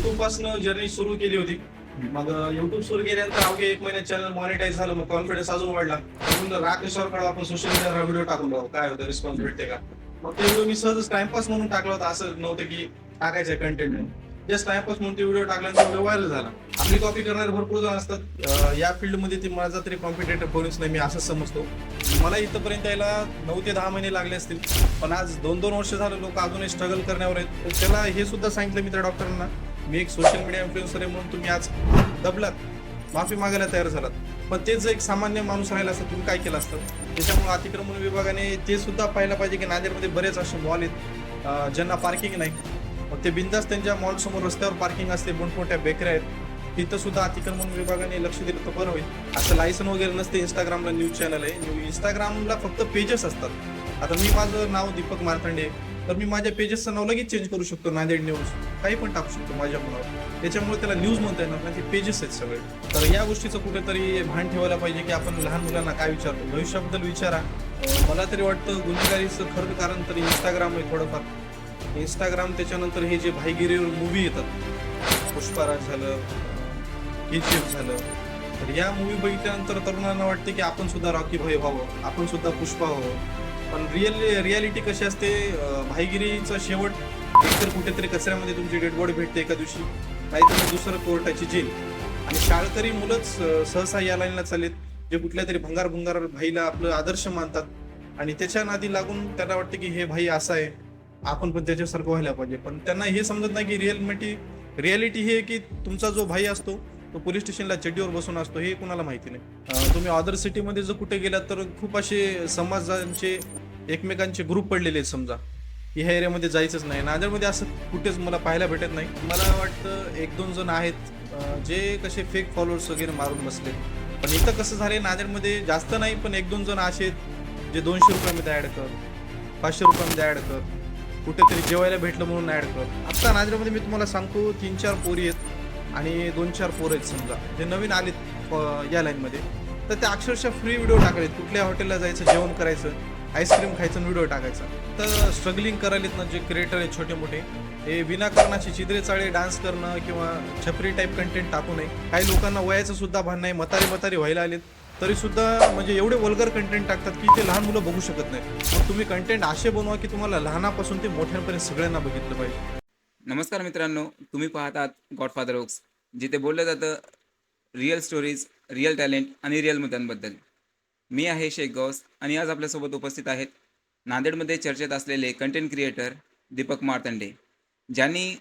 YouTube पासून journey सुरू केली होती. मग YouTube सुरू केल्यानंतर अवघ्या 1 महिन्यात चॅनल मॉनिटाईज झालं. मग कॉन्फिडन्स अजून वाढला. म्हणून राग कशावर काढावा, आपण सोशल मीडियावर व्हिडिओ टाकून बघू काय होतं, रिस्पॉन्स भेटते का. मग ते व्हिडिओ मी सहजच टाइमपास म्हणून टाकला होता. असं नव्हतं की टाकायचं कंटेंट म्हणून. जस्ट टाइमपास म्हणून ते व्हिडिओ टाकल्यानंतर व्हिडिओ व्हायरल झाला. आपली कॉपी करणारे भरपूर जण असतात. या फील्डमध्ये ते माझा तरी कॉम्पिटेटर कोणीच नाही, मी असंच समजतो. मला इथंपर्यंत यायला 9 ते 10 महिने लागले असतील. पण आज 2-2 वर्ष झालं लोक अजूनही स्ट्रगल करण्यावर आहेत. तर त्याला हे सुद्धा सांगितलं मी त्या डॉक्टरांना, मी एक सोशल मीडिया इन्फ्लुएन्सर आहे म्हणून तुम्ही आज दबलात, माफी मागायला तयार झालात. पण तेच जर एक सामान्य माणूस राहिला असता, तुम्ही काय केलं असतं. त्याच्यामुळे अतिक्रमण विभागाने ते सुद्धा पाहायला पाहिजे की नांदेडमध्ये बरेच असे मॉल आहेत ज्यांना पार्किंग नाही. मग ते बिंदास त्यांच्या मॉलसमोर रस्त्यावर पार्किंग असते, मोठमोठ्या बेकऱ्या आहेत, तिथं सुद्धा अतिक्रमण विभागाने लक्ष दिलं तर बरं होईल. असं लायसन वगैरे नसते. इंस्टाग्रामला न्यूज चॅनल आहे, इंस्टाग्रामला फक्त पेजेस असतात. आता मी माझं नाव दीपक मार्तंडे, तर मी माझ्या पेजेसचं नाव लगेच चेंज करू शकतो, नांदेड न्यूज काही पण टाकू शकतो माझ्या नावावर. त्याच्यामुळे त्याला न्यूज म्हणता येणार नाही, ते पेजेस आहेत सगळे. तर या गोष्टीचं कुठेतरी भान ठेवायला पाहिजे की आपण लहान मुलांना काय विचारतो, भविष्याबद्दल विचारा. मला तरी वाटतं गुन्हेगारीचं खरं कारण तरी इंस्टाग्राम आहे थोडंफार. इंस्टाग्राम, त्याच्यानंतर हे जे भाईगिरीवर मूवी येतात, पुष्पाराज झालं, KGF झालं, तर या मूवी बघितल्यानंतर तरुणांना वाटते की आपण सुद्धा रॉकी भाई व्हावं, आपण सुद्धा पुष्पा व्हावं. पण रियालिटी कशी असते, भाईगिरीचा शेवट एकतर कुठेतरी कचऱ्यामध्ये तुमची डेड बॉडी भेटते एका दिवशी, नाहीतर दुसरं कोर्टाची जेल. आणि शाळकरी मुलंच सहसा या लाईनला चालेत, जे कुठल्या तरी भंगार भाईला आपलं आदर्श मानतात आणि त्याच्या नादी लागून त्यांना वाटतं की हे भाई असा आहे, आपण पण त्याच्यासारखं व्हायला पाहिजे. पण त्यांना हे समजत नाही की रियालिटी ही आहे की तुमचा जो भाई असतो तो पोलीस स्टेशनला चड्डीवर बसून असतो, हे कुणाला माहिती नाही. तुम्ही अदर सिटीमध्ये जर कुठे गेलात तर खूप असे समाजांचे एकमेकांचे ग्रुप पडलेले आहेत. समजा की ह्या एरियामध्ये जायचंच नाही, नांदेडमध्ये असं कुठेच मला पाहायला भेटत नाही. मला वाटतं 1-2 जण आहेत जे कसे फेक फॉलोअर्स वगैरे मारून बसले. पण इथं कसं झालंय, नांदेडमध्ये जास्त नाही पण 1-2 जण असे आहेत जे 200 रुपयामध्ये ॲड कर, 500 रुपयामध्ये ॲड कर, कुठेतरी जेवायला भेटलं म्हणून ॲड कर. आत्ता नांदेडमध्ये मी तुम्हाला सांगतो 3-4 पोरी आहेत आणि 2-4 पोरं आहेत समजा, जे नवीन आलेत या लाईनमध्ये. तर ते अक्षरशः फ्री व्हिडिओ टाकलेत, कुठल्या हॉटेलला जायचं, जेवण करायचं, आईस्क्रीम खायचं, व्हिडिओ टाकायचा. तर स्ट्रगलिंग करायलेत ना जे क्रिएटर आहेत छोटे मोठे, हे विनाकारणाचे चिद्रे चाळे डान्स करणं किंवा छपरी टाईप कंटेंट टाकू नये. काही लोकांना वयाचं सुद्धा भान नाही, म्हातारी व्हायला आलेत तरी सुद्धा म्हणजे एवढे वल्गर कंटेंट टाकतात की ते लहान मुलं बघू शकत नाही. मग तुम्ही कंटेंट असे बनवा की तुम्हाला लहानापासून ते मोठ्यांपर्यंत सगळ्यांना बघितलं पाहिजे. नमस्कार मित्रांनो, तुम्ही पाहतात गॉडफादर ओक्स, जिथे बोललं जातं रिअल स्टोरीज, रिअल टॅलेंट आणि रिअल मुद्द्यांबद्दल. मी आहे शेख गौस आणि आज आपल्यासोबत उपस्थित आहेत नांदेडमध्ये चर्चेत असलेले कंटेंट क्रिएटर दीपक मार्तंडे, ज्यांनी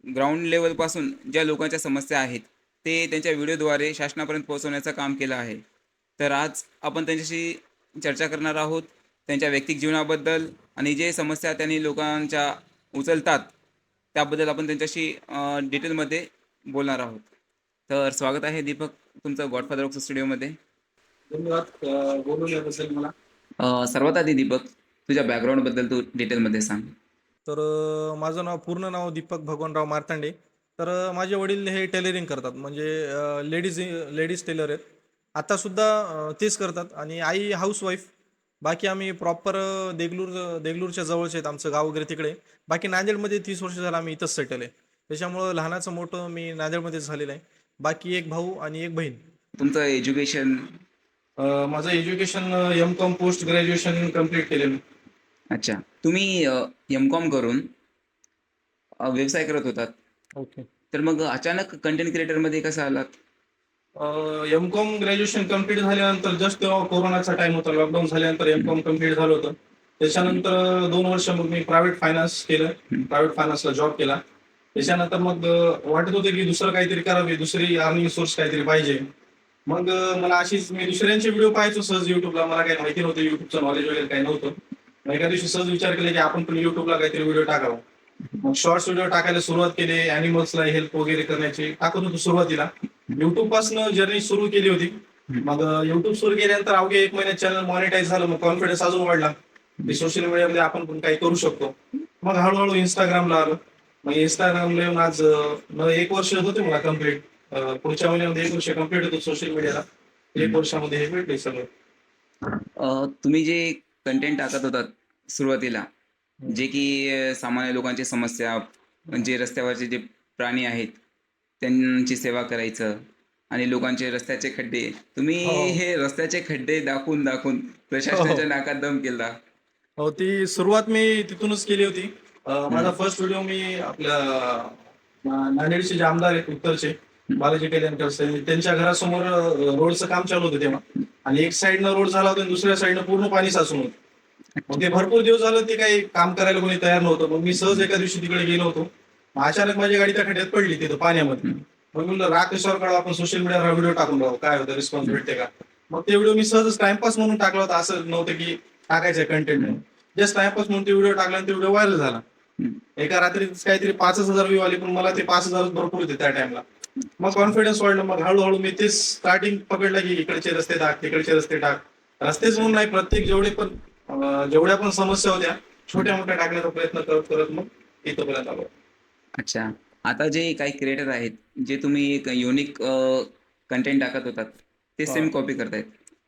ग्राउंड लेवलपासून ज्या लोकांच्या समस्या आहेत ते त्यांच्या व्हिडिओद्वारे शासनापर्यंत पोहोचवण्याचं काम केलं आहे. तर आज आपण त्यांच्याशी चर्चा करणार आहोत त्यांच्या वैयक्तिक जीवनाबद्दल आणि जे समस्या त्यांनी लोकांच्या उचलतात त्याबद्दल आपण त्यांच्याशी डिटेलमध्ये बोलणार आहोत. तर स्वागत आहे दीपक तुमचं गॉडफादर ऑक्स स्टुडिओमध्ये. धन्यवाद बोलून याबद्दल मला. सर्वात आधी दीपक, तुझ्या बॅकग्राऊंडबद्दल तू डिटेलमध्ये सांग. तर माझं पूर्ण नाव दीपक भगवानराव मार्तंडे. तर माझे वडील हे टेलरिंग करतात, म्हणजे लेडीज टेलर आहेत. आत्तासुद्धा तेच करतात आणि आई हाऊसवाईफ. बाकी आम्ही प्रॉपर देगलूरच्या जवळचे आहेत, आमचं गाव वगैरे तिकडे. बाकी नांदेडमध्ये 30 वर्ष झालं आम्ही इथंच सेटल आहे. त्याच्यामुळं लहानाचं मोठं मी नांदेडमध्येच झालेलं आहे. बाकी एक भाऊ आणि एक बहीण. तुमचं एज्युकेशन? माझं education M.Com post graduation complete केलेलं. अच्छा, तुम्ही M.Com करून व्यवसाय करत होतात, ओके. तर मग अचानक कंटेंट क्रिएटरमध्ये कसं आलात? M.Com ग्रॅज्युएशन कम्प्लीट झाल्यानंतर जस्ट तेव्हा कोरोनाचा टाइम होता, लॉकडाऊन झाल्यानंतर M.Com कम्प्लीट झालं होतं. त्याच्यानंतर 2 वर्ष मग मी प्रायव्हेट फायनान्स केलं, प्रायव्हेट फायनान्सला जॉब केला. त्याच्यानंतर मग वाटत होतं की दुसरं काहीतरी करावे, दुसरी अर्निंग सोर्स काहीतरी पाहिजे. मग मला अशीच मी दुसऱ्यांचे व्हिडिओ पाहायचो सहज युट्यूबला, मला काही माहिती नव्हतं, युट्यूबचं नॉलेज वगैरे काही नव्हतं. मग एका दिवशी सहज विचार केला की आपण पण युट्यूबला काहीतरी व्हिडिओ टाकावा. मग शॉर्ट्स व्हिडिओ टाकायला सुरुवात केली, अॅनिमल्सला हेल्प वगैरे करण्याची टाकत होतो सुरुवातीला. युट्यूब पासून जर्नी सुरू केली होती. मग युट्यूब सुरू केल्यानंतर अवघ्या 1 महिन्यात चॅनल मॉनिटाईज झालं. मग कॉन्फिडन्स अजून वाढला की सोशल मीडियामध्ये आपण पण काही करू शकतो. मग हळूहळू इंस्टाग्रामला आलो. मग इंस्टाग्रामला येऊन आज 1 वर्ष होते मला कम्प्लीट. पुढच्या महिन्यामध्ये 1 वर्ष कम्प्लीट होतं सोशल मीडियाला. 1 वर्षामध्ये हे भेटले सगळं. तुम्ही जे कंटेंट टाकत होतात सुरुवातीला, जे की सामान्य लोकांची समस्या, म्हणजे रस्त्यावरचे जे प्राणी आहेत त्यांची सेवा करायचं आणि लोकांचे रस्त्याचे खड्डे, तुम्ही हो. हे रस्त्याचे खड्डे दाखवून दाखवून हो, हो. प्रशासनाच्या नाकात दम केला. हो, ती सुरुवात मी तिथूनच केली होती. माझा हम्म. फर्स्ट व्हिडिओ मी आपल्या नांदेडचे जे आमदार आहेत उत्तरचे, बालाजी कल्याणकर साहेब, त्यांच्या घरासमोर रोडचं काम चालू होतं तेव्हा. आणि एक साईडनं रोड झाला होता आणि दुसऱ्या साईडनं पूर्ण पाणी साचून होतं. मग ते भरपूर दिवस झालं ते काही काम करायला कोणी तयार नव्हतं. मग मी सहज एका दिवशी तिकडे गेलो होतो. मग अचानक माझी गाडी त्या खड्ड्यात पडली तिथं पाण्यामध्ये. मग मी म्हणलं राग कशावर काढावा, आपण सोशल मीडियावर व्हिडिओ टाकून राहू, काय होतं, रिस्पॉन्स भेटते का. मग ते व्हिडिओ मी सहजच टाइमपास म्हणून टाकला होता, असं नव्हतं की टाकायचं कंटेंट म्हणून. जस्ट टाइमपास म्हणून ते व्हिडिओ टाकला आणि ते व्हिडिओ व्हायरल झाला. एका रात्रीच काहीतरी 5,000 व्ह्यू आले, पण मला ते 5,000 भरपूर होते त्या टाइमला. मग कॉन्फिडन्स वाढलं. मग हळूहळू मी ते स्टार्टिंग पकडलं की इकडचे रस्ते टाक, तिकडचे रस्ते टाक. रस्तेच म्हणून नाही, प्रत्येक जेवढ्या पण समस्या होत्या छोट्या मोठ्या टाकण्याचा प्रयत्न करत करत मग इथपर्यंत आलो. अच्छा. आता जे काही क्रिएटर आहेत, जे तुम्ही एक युनिक कंटेंट टाकत होतात, ते सेम हा. कॉपी करतायत.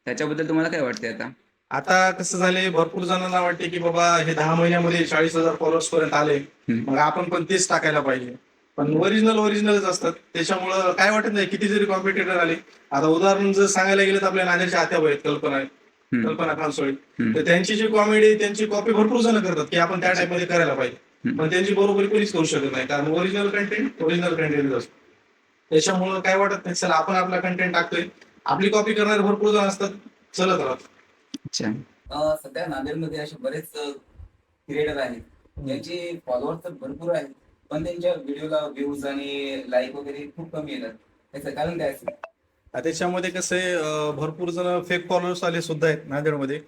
त्याच्याबद्दल तुम्हाला काय वाटते आता? आता कसं झालंय, भरपूर जणांना वाटते की बाबा हे 10 महिन्यामध्ये 40,000 फॉलोअर्स पर्यंत आले, हम्म. मग आपण पण तेच टाकायला पाहिजे. पण ओरिजिनलच असतात. त्याच्यामुळं काय वाटत नाही किती जरी कॉम्पिटिटर आले. आता उदाहरण जर सांगायला गेलं तर आपल्या नांदेडच्या आत्याबाई आहेत, हम्म. कल्पना खानसोळी. हम्म. तर त्यांची जी कॉमेडी, त्यांची कॉपी भरपूर जण करतात की आपण त्या टाइप मध्ये करायला पाहिजे. हम्म. पण त्यांची बरोबरी कोणीच करू शकत नाही, कारण ओरिजिनल कंटेंट असतो. त्याच्यामुळं काय वाटत नाही, चला आपण आपला कंटेंट टाकतोय, आपली कॉपी करणारे भरपूर जण असतात, चलत राहतात. अच्छा. सध्या नांदेडमध्ये असे बरेच क्रिएटर आहेत, ज्यांचे फॉलोअर्स तर भरपूर आहेत, पण त्यांच्या व्हिडिओला व्ह्यूज आणि लाईक वगैरे खूप कमी येतात. त्याचं कारण काय असेल? त्याच्यामध्ये कसं आहे, भरपूर जण फेक फॉलोअर्स आले सुद्धा आहेत नांदेडमध्ये.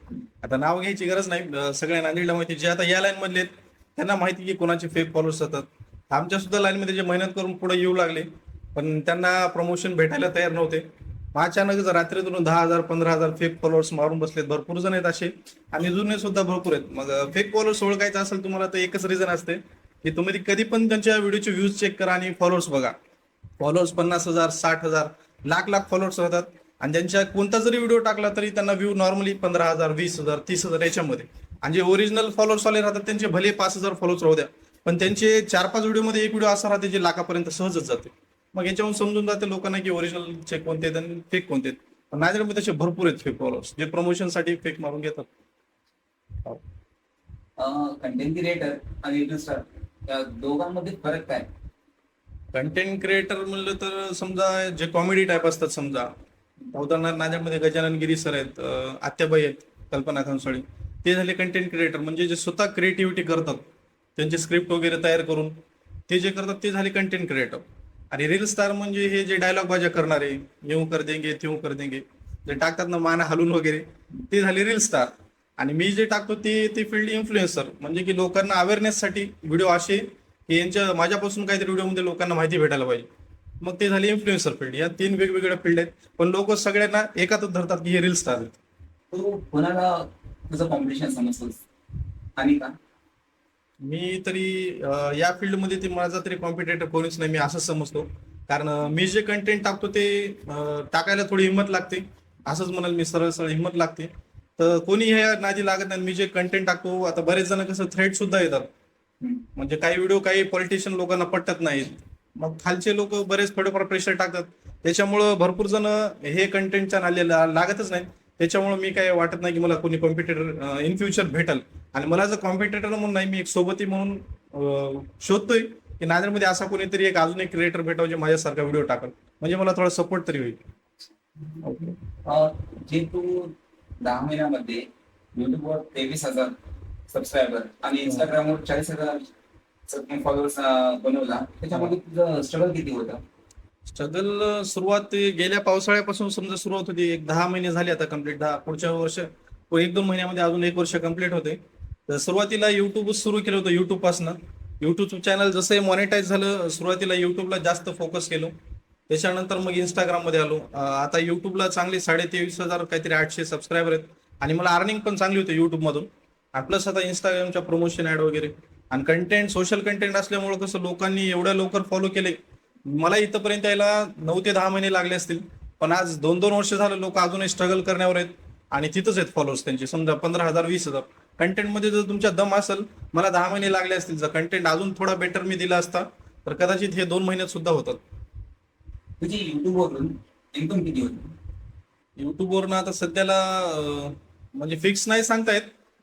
आता नाव घ्यायची गरज नाही, सगळ्या नांदेडला माहिती, जे आता या लाईन मधले आहेत त्यांना माहिती की कोणाचे फेक फॉलोअर्स असतात. आमच्या सुद्धा लाईन मध्ये जे मेहनत करून पुढे येऊ लागले, पण त्यांना प्रमोशन भेटायला तयार नव्हते. मग अचानक रात्रीतून 10,000 15,000 फेक फॉलोअर्स मारून बसलेत. भरपूर जण आहेत असे, आणि जुने सुद्धा भरपूर आहेत. मग फेक फॉलोअर्स ओळखायचं असेल तुम्हाला तर एकच रिझन असते की तुम्ही कधी पण त्यांच्या व्हिडिओचे व्ह्यूज चेक करा आणि फॉलोअर्स बघा. फॉलोअर्स 50,000 60,000 लाख फॉलोअर्स होतात. आणि त्यांच्या कोणता जरी व्हिडिओ टाकला तरी त्यांना व्ह्यू नॉर्मली 15,000 20,000 30,000 याच्यामध्ये. आणि जे ओरिजिनल फॉलोअर्स वाले राहतात त्यांचे भले 5,000 फॉलोअर्स राहू द्या, पण त्यांचे 4-5 व्हिडिओमध्ये एक व्हिडिओ असा राहते जे लाखापर्यंत सहजच जाते. मग याच्यावरून समजून जाते लोकांना की ओरिजिनल कोणते आहेत आणि फेक कोणते आहेत. पण नांदेडमध्ये तसे भरपूर आहेत फेक फॉलोअर्स, जे प्रमोशनसाठी फेक मारून घेतात. कंटेंट क्रिएटर आणि युट्यूब स्टार या दोघांमध्ये फरक काय? कंटेंट क्रिएटर म्हणलं तर समजा जे कॉमेडी टाईप असतात, समजा उदाहरणार्थ नांदेडमध्ये गजानन गिरी सर आहेत, आत्याबाई आहेत, कल्पना खानसोळी, ते झाले कंटेंट क्रिएटर. म्हणजे जे स्वतः क्रिएटिव्हिटी करतात, त्यांचे स्क्रिप्ट वगैरे तयार करून ते जे करतात ते झाले कंटेंट क्रिएटर. आणि रील स्टार म्हणजे हे जे डायलॉग बाजा करणारे, येऊ कर देंगे त्यों कर देंगे, जे टाकतात ना मान हलून वगैरे, ते झाले रील स्टार. आणि मी जे टाकतो ते फील्ड इन्फ्लुएन्सर, म्हणजे की लोकांना अवेअरनेससाठी व्हिडिओ असे की यांच्या माझ्यापासून काहीतरी व्हिडिओमध्ये लोकांना माहिती भेटायला पाहिजे. मग ते झाले इन्फ्लुएन्सर फील्ड. या 3 वेगवेगळ्या फील्ड आहेत, पण लोक सगळ्यांना एकातच धरतात की हे रील स्टार आहेत. तू कोणाला तुझं कॉम्पिटिशन समजतोस आणि का? मी तरी या फील्डमध्ये ते माझा तरी कॉम्पिटेटर कोणीच नाही, मी असंच समजतो. कारण मी जे कंटेंट टाकतो ते टाकायला थोडी हिंमत लागते, असंच म्हणाल मी, सरळ सरळ हिंमत लागते. तर कोणी हे नादी लागत नाही. मी जे कंटेंट टाकतो, आता बरेच जण कसं थ्रेट सुद्धा येतात, म्हणजे काही व्हिडिओ काही पॉलिटिशियन लोकांना पटत नाहीत, मग खालचे लोक बरेच थोडेफार प्रेशर टाकतात. त्याच्यामुळं भरपूर जण हे कंटेंटच्या नाल्याला लागतच नाही. त्याच्यामुळे मी काय वाटत नाही की मला कोणी कॉम्पिटिटर इन फ्युचर भेटल. आणि मला जर कॉम्पिटिटर म्हणून नाही, मी एक सोबती म्हणून शोधतोय की नांदेडमध्ये असा कोणीतरी एक अजून एक क्रिएटर भेटावं जे माझ्यासारखा व्हिडिओ टाकल, म्हणजे मला थोडा सपोर्ट तरी होईल. जे तू 10 महिन्यामध्ये युट्यूबवर 23,000 सबस्क्रायबर आणि इंस्टाग्रामवर 40,000 फॉलोअर्स बनवला, त्याच्यामध्ये तुझं स्ट्रगल किती होतं? स्ट्रगल सुरुवात गेल्या पावसाळ्यापासून समजा सुरुवात होती. एक 10 महिने झाले आता कम्प्लीट. पुढच्या वर्ष 1-2 महिन्यामध्ये अजून 1 वर्ष कम्प्लीट होते. तर सुरुवातीला युट्यूब सुरू केलं होतं. युट्यूब पासून युट्यूब चॅनल जसं मॉनिटाईज झालं, सुरुवातीला युट्यूबला जास्त फोकस केलो. त्याच्यानंतर मग इंस्टाग्राम मध्ये आलो. आता युट्यूबला चांगले 23,500 काहीतरी 800 सबस्क्रायबर आहेत, आणि मला अर्निंग पण चांगली होती युट्यूब मधून. आणि प्लस आता इंस्टाग्रामच्या प्रमोशन ऍड वगैरे आणि कंटेंट, सोशल कंटेंट असल्यामुळे कसं लोकांनी एवढ्या लवकर फॉलो केले. मला इथंपर्यंत यायला 9 ते 10 महिने लागले असतील, पण आज 2-2 वर्ष झालं लोक अजूनही स्ट्रगल करण्यावर आहेत आणि तिथंच आहेत फॉलोअर्स त्यांचे. समजा 15,000 20,000 कंटेंट मध्ये जर तुमच्या दम असेल, मला 10 महिने लागले असतील. जर कंटेंट अजून थोडा बेटर मी दिला असता तर कदाचित हे 2 महिन्यात सुद्धा होतात. तुझी युट्यूबवरून इन्कम किती होती? युट्यूबवरनं आता सध्याला म्हणजे फिक्स नाही सांगता येत,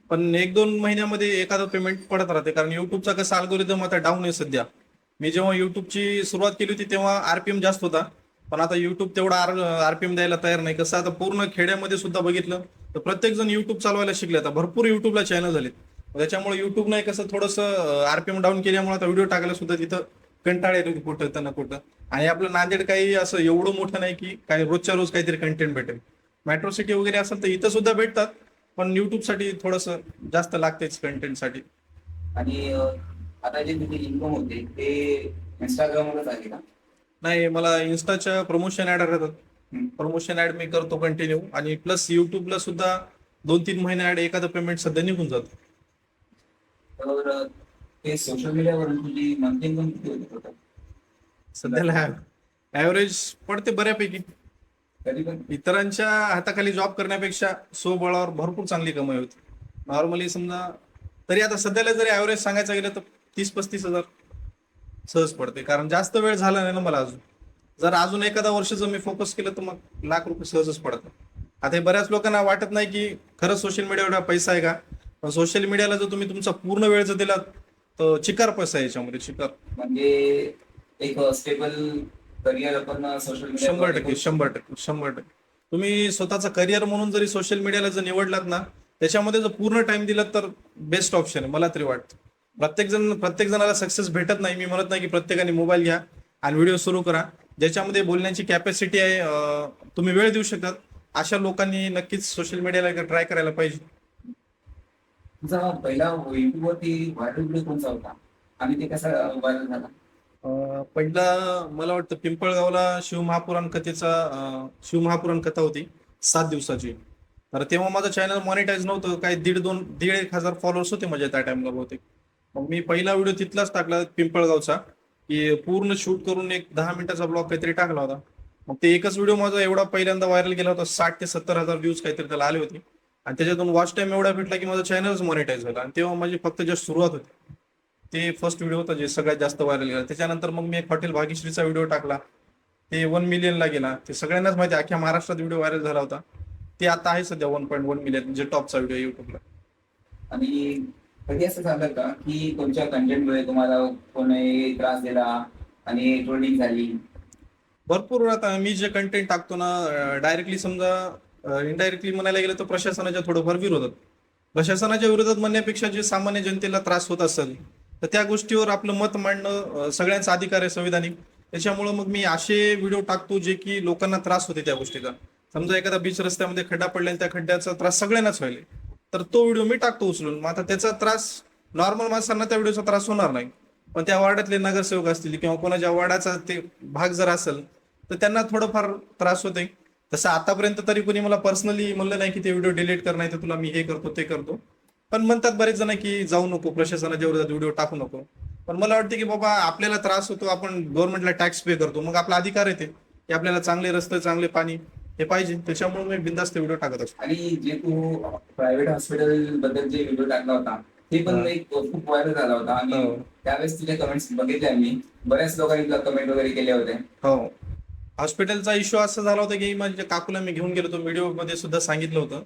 पण 1-2 महिन्यामध्ये एखादं पेमेंट पडत राहते. कारण युट्यूबचा कसा अल्गोरिदम आता डाऊन आहे सध्या. मी जेव्हा युट्यूबची सुरुवात केली होती तेव्हा आरपीएम जास्त होता, पण आता युट्यूब तेवढा आरपीएम द्यायला तयार नाही. कसं आता पूर्ण खेड्यामध्ये सुद्धा बघितलं तर प्रत्येक जण युट्यूब चालवायला शिकले. आता भरपूर युट्यूबला चॅनल झालेत. त्याच्यामुळे युट्यूब नाही कसं थोडंसं आरपीएम डाऊन केल्यामुळे आता व्हिडिओ टाकायला सुद्धा तिथं कंटाळ येतो कुठं तर ना कुठं. आणि आपलं नांदेड काही असं एवढं मोठं नाही की काय रोजच्या रोज काहीतरी कंटेंट भेटेल. मेट्रो सिटी वगैरे असेल तर इथं सुद्धा भेटतात, पण युट्यूबसाठी थोडंसं जास्त लागतेच कंटेंटसाठी. आणि आता जे तुझे इन्कम होते ते इंस्टाग्रामवरच आहे का? नाही, मला इन्स्टाच्या प्रमोशन ऍड राहतात. प्रमोशन ऍड मी करतो कंटिन्यू, आणि प्लस युट्यूबला सुद्धा 2-3 महिने ऍड एखादं पेमेंट सध्या निघून जातं. तर ते सोशल मीडियावरून तुझी मंथली इन्कम किती होते टोटल? सध्याला ऍव्हरेज पडते बऱ्यापैकी. कधी पण इतरांच्या हाताखाली जॉब करण्यापेक्षा स्वबळावर भरपूर चांगली कमाई होती. नॉर्मली समजा तरी आता सध्याला जरी ऍव्हरेज सांगायचं गेलं तर 30-35 हजार सहज पडते. कारण जास्त वेळ झाला नाही ना मला अजून. जर अजून एखादा वर्ष जर मी फोकस केलं तर मग लाख रुपये सहजच पडतात. आता हे बऱ्याच लोकांना वाटत नाही की खरंच सोशल मीडियावर एवढा पैसा आहे का, पण सोशल मीडियाला जर तुम्ही तुमचा पूर्ण वेळ जर दिलात तर चिकार पैसा आहे याच्यामध्ये, चिकार. म्हणजे एक स्टेबल करिअर आपण सोशल 100% तुम्ही स्वतःचा करिअर म्हणून जरी सोशल मीडियाला जर निवडलात ना, त्याच्यामध्ये जर पूर्ण टाइम दिलात तर बेस्ट ऑप्शन आहे मला तरी वाटतं. प्रत्येक जणाला सक्सेस भेटत नाही. मी म्हणत नाही की प्रत्येकाने मोबाईल घ्या आणि व्हिडिओ सुरू करा. ज्याच्यामध्ये बोलण्याची कॅपॅसिटी आहे, तुम्ही वेळ देऊ शकतात, अशा लोकांनी नक्कीच सोशल मीडियाला ट्राय करायला पाहिजे. तुझा पहिला युट्यूबवरती व्हायरल व्हिडिओ कोणता होता आणि ते कसा व्हायरल झाला? पहिला मला वाटतं पिंपळगावला शिवमहापुराण कथा होती 7 दिवसाची. तर तेव्हा माझं चॅनल मॉनिटाईज नव्हतं, काही 1,500 हजार फॉलोअर्स होते माझ्या त्या टाइमला बहुतेक. मग मी पहिला व्हिडिओ तिथलाच टाकला पिंपळगावचा, की पूर्ण शूट करून एक 10 मिनिटाचा ब्लॉग काहीतरी टाकला होता. मग ते एकच व्हिडिओ माझा एवढा पहिल्यांदा व्हायरल गेला होता, 60 ते 70 हजार व्ह्यूज काहीतरी त्याला आले होते. आणि त्याच्यातून वॉच टाइम एवढा भेटला की माझा चॅनलच मॉनिटाईज झाला. आणि तेव्हा माझी फक्त जस्ट सुरुवात होती. ते फर्स्ट व्हिडिओ होता जे सगळ्यात जास्त व्हायरल गेला. त्याच्यानंतर मग मी एक हॉटेल भाग्यश्रीचा व्हिडिओ टाकला, ते 1 मिलियनला गेला. ते सगळ्यांनाच माहिती आहे, अख्ख्या महाराष्ट्रात व्हिडिओ व्हायरल झाला होता. ते आता आहे सध्या 1.1 मिलियन, जे टॉपचा व्हिडिओ युट्यूबला. आणि कधी असं झालं का की तुमच्या कंटेंटमुळे तुम्हाला कोणी त्रास दिला आणि ट्रोलिंग झाली? भरपूर. आता मी जे कंटेंट टाकतो ना, डायरेक्टली समजा इनडायरेक्टली म्हणायला गेलं तर प्रशासनाच्या थोडंफार विरोधात. प्रशासनाच्या विरोधात म्हणण्यापेक्षा जे सामान्य जनतेला त्रास होत असेल तर त्या गोष्टीवर आपलं मत मांडणं सगळ्यांचा अधिकार आहे संविधानिक. त्याच्यामुळं मग मी असे व्हिडिओ टाकतो जे की लोकांना त्रास होते त्या गोष्टीचा. समजा एखादा बीच रस्त्यामध्ये खड्डा पडला आणि त्या खड्ड्याचा त्रास सगळ्यांनाच व्हायला, तर तो व्हिडिओ मी टाकतो उचलून. मग आता त्याचा त्रास नॉर्मल माणसांना त्या व्हिडिओचा त्रास होणार नाही, पण त्या वार्डातले नगरसेवक असतील किंवा कोणाच्या वार्डाचा ते भाग जर असेल तर त्यांना थोडंफार त्रास होते. तसं आतापर्यंत तरी कोणी मला पर्सनली म्हणलं नाही की ते व्हिडिओ डिलीट कर, नाही तर तुला मी हे करतो ते करतो. पण म्हणतात बरेच जण की जाऊ नको, प्रशासनाच्या विरोधात व्हिडिओ टाकू नको. पण मला वाटतं की बाबा आपल्याला त्रास होतो, आपण गव्हर्नमेंटला टॅक्स पे करतो, मग आपला अधिकार येते की आपल्याला चांगले रस्ते चांगले पाणी हे पाहिजे. त्याच्यामुळे मी बिंदास्त व्हिडिओ टाकत असतो. आणि जे तू प्रायव्हेट हॉस्पिटल बद्दल जे व्हिडिओ टाकला होता ते पण एक खूप व्हायरल झाला होता. आणि त्यावेळेस तुझे कमेंट्स बघितले मी, बऱ्याच लोकांनी तुला कमेंट वगैरे केले होते. हो, हॉस्पिटलचा इश्यू असा झाला होता की माझ्या काकूला मी घेऊन गेलो होतो, व्हिडिओ मध्ये सुद्धा सांगितलं होतं.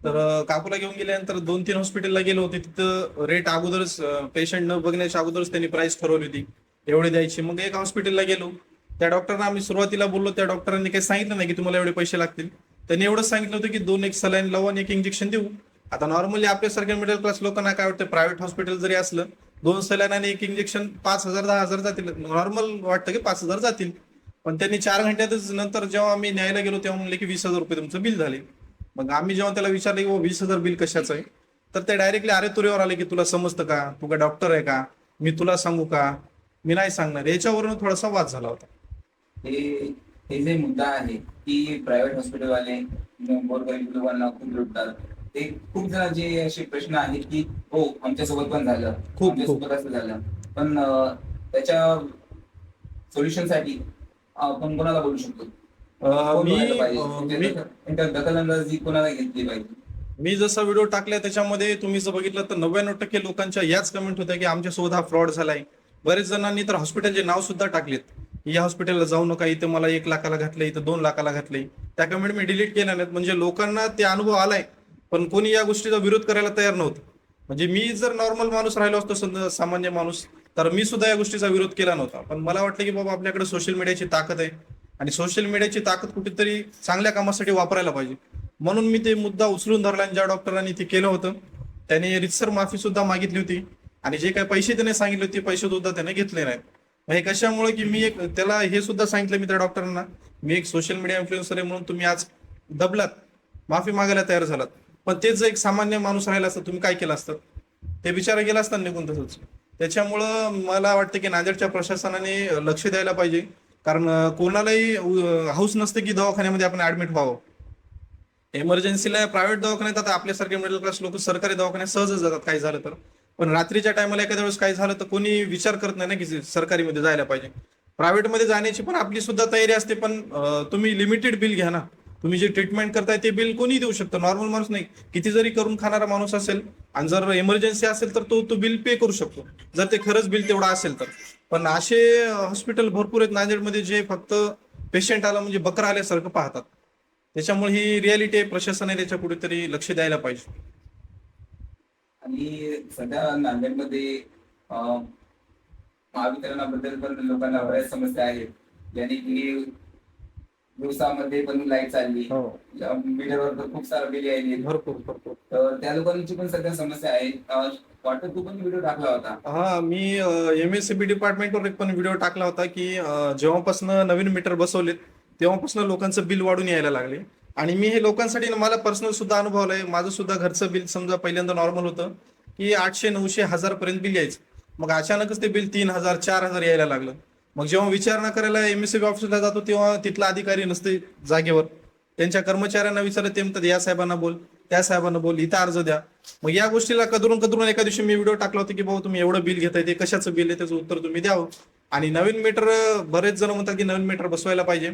तर काकूला घेऊन गेल्यानंतर 2-3 हॉस्पिटलला गेलो होते. तिथं रेट अगोदरच पेशंट न बघण्याच्या अगोदरच त्यांनी प्राइस ठरवली होती एवढे द्यायची. मग एक हॉस्पिटलला गेलो, त्या डॉक्टरना आम्ही सुरुवातीला बोललो, त्या डॉक्टरांनी काही सांगितलं नाही की तुम्हाला एवढे पैसे लागतील. त्यांनी एवढंच सांगितलं होतं की 2 सलाईन लावू आणि 1 इंजेक्शन देऊ. आता नॉर्मली आपल्यासारख्या मिडल क्लास लोकांना काय वाटतं, प्रायव्हेट हॉस्पिटल जरी असलं 2 सलाईन आणि 1 इंजेक्शन 5,000-10,000 जातील. नॉर्मल वाटतं की 5,000 जातील, पण त्यांनी 4 घंट्यातच नंतर जेव्हा आम्ही न्यायला गेलो तेव्हा म्हणले की 20,000 रुपये तुमचं बिल झाले. मग आम्ही जेव्हा त्याला विचारलं की 20,000 बिल कशाचं आहे, तर ते डायरेक्टली अरे तुरेवर आले की तुला समजतं का, तू का डॉक्टर आहे का, मी तुला सांगू का, मी नाही सांगणार. याच्यावरून थोडासा वाद झाला होता. हे जे मुद्दा आहे की प्रायव्हेट हॉस्पिटलवाले गोरगरीब लोकांना खूप लुटतात, ते खूप जण जे असे प्रश्न आहेत की हो आमच्यासोबत पण झालं, आमच्यासोबत असं झालं, पण त्याच्या सोल्युशनसाठी आपण कोणाला बोलू शकतो? दखलंदाजी कोणाला घेतली पाहिजे? मी जसा व्हिडिओ टाकलाय त्याच्यामध्ये तुम्ही जर बघितलं तर 99% लोकांच्या याच कमेंट होत्या की आमच्यासोबत हा फ्रॉड झालाय, बरेच जणांनी तर हॉस्पिटलचे नाव सुद्धा टाकलेत या हॉस्पिटलला जाऊ नका, इथं मला 1 लाखाला घातलंय, इथं 2 लाखाला घातलंय. त्या कमेंट मी डिलीट केल्या नाहीत. म्हणजे लोकांना ते अनुभव आलाय, पण कोणी या गोष्टीचा विरोध करायला तयार नव्हतं. म्हणजे मी जर नॉर्मल माणूस राहिलो असतो, सामान्य माणूस, तर मी सुद्धा या गोष्टीचा विरोध केला नव्हता. पण मला वाटलं की बाबा आपल्याकडे सोशल मीडियाची ताकद आहे आणि सोशल मीडियाची ताकद कुठेतरी चांगल्या कामासाठी वापरायला पाहिजे. म्हणून मी ते मुद्दा उचलून धरला आणि ज्या डॉक्टरांनी ते केलं होतं त्याने रितसर माफी सुद्धा मागितली होती आणि जे काही पैसे त्याने सांगितले होते ते पैसे सुद्धा त्याने घेतले नाहीत. मग हे कशामुळे की मी एक त्याला हे सुद्धा सांगितलं मी त्या डॉक्टरांना, मी एक सोशल मीडिया इन्फ्लुएन्सर आहे म्हणून तुम्ही आज दबलात, माफी मागायला तयार झालात. पण तेच जर एक सामान्य माणूस राहिला असता तुम्ही काय केलं असतं? ते बिचारा गेला असता निघून तसंच. त्याच्यामुळं मला वाटतं की नांदेडच्या प्रशासनाने लक्ष द्यायला पाहिजे. कारण कोणालाही हौस नसते की दवाखान्यामध्ये आपण ऍडमिट व्हावं. इमर्जन्सीला प्रायव्हेट दवाखान्यात आता आपल्यासारखे मिडल क्लास लोक सरकारी दवाखान्यात सहजच जातात काही झालं तर. पण रात्रीच्या टायमाला एखाद्या वेळेस काही झालं तर कोणी विचार करत नाही ना की सरकारीमध्ये जायला पाहिजे. प्रायव्हेटमध्ये जाण्याची पण आपली सुद्धा तयारी असते, पण तुम्ही लिमिटेड बिल घ्या ना. तुम्ही जे ट्रीटमेंट करताय ते बिल कोणी देऊ शकतं, नॉर्मल माणूस नाही. किती जरी करून खाणारा माणूस असेल आणि जर इमर्जन्सी असेल तर तो बिल पे करू शकतो, जर ते खरंच बिल तेवढं असेल तर. पण असे हॉस्पिटल भरपूर आहेत नांदेडमध्ये जे फक्त पेशंट आला म्हणजे बकरा आल्यासारखं पाहतात. त्याच्यामुळे ही रियालिटी आहे, प्रशासनाने त्याच्या कुठेतरी लक्ष द्यायला पाहिजे. आणि सध्या नांदेडमध्ये महावितरणाबद्दल पण लोकांना बऱ्याच समस्या आहेत. ज्याने की दिवसामध्ये पण लाईट चालली, हो, मीटरवर तर खूप सारा बिल यायले. भरपूर भरपूर. तर त्या लोकांची पण सध्या समस्या आहे. वाटतं तू पण व्हिडिओ टाकला होता. हा, मी MSCB डिपार्टमेंटवर एक पण व्हिडिओ टाकला होता की जेव्हापासून नवीन मीटर बसवलेत तेव्हापासून लोकांचं बिल वाढून यायला लागले. आणि मी हे लोकांसाठी मला पर्सनल सुद्धा अनुभवलंय. माझं सुद्धा घरचं बिल समजा पहिल्यांदा नॉर्मल होतं की 800-900-1000 पर्यंत बिल यायचं. मग अचानकच ते बिल 3000-4000 यायला लागलं. मग जेव्हा विचारणा करायला MSCB ऑफिसला जातो तेव्हा तिथला अधिकारी नसते जागेवर. त्यांच्या कर्मचाऱ्यांना विचारलं ते म्हणतात या साहेबांना बोल, त्या साहेबांना बोल, इथं अर्ज द्या. मग या गोष्टीला कदरून एका दिवशी मी व्हिडिओ टाकला होता की बाबा तुम्ही एवढं बिल घेताय ते कशाचं बिल आहे त्याचं उत्तर तुम्ही द्यावं. आणि नवीन मीटर बरेच जण म्हणतात की नवीन मीटर बसवायला पाहिजे.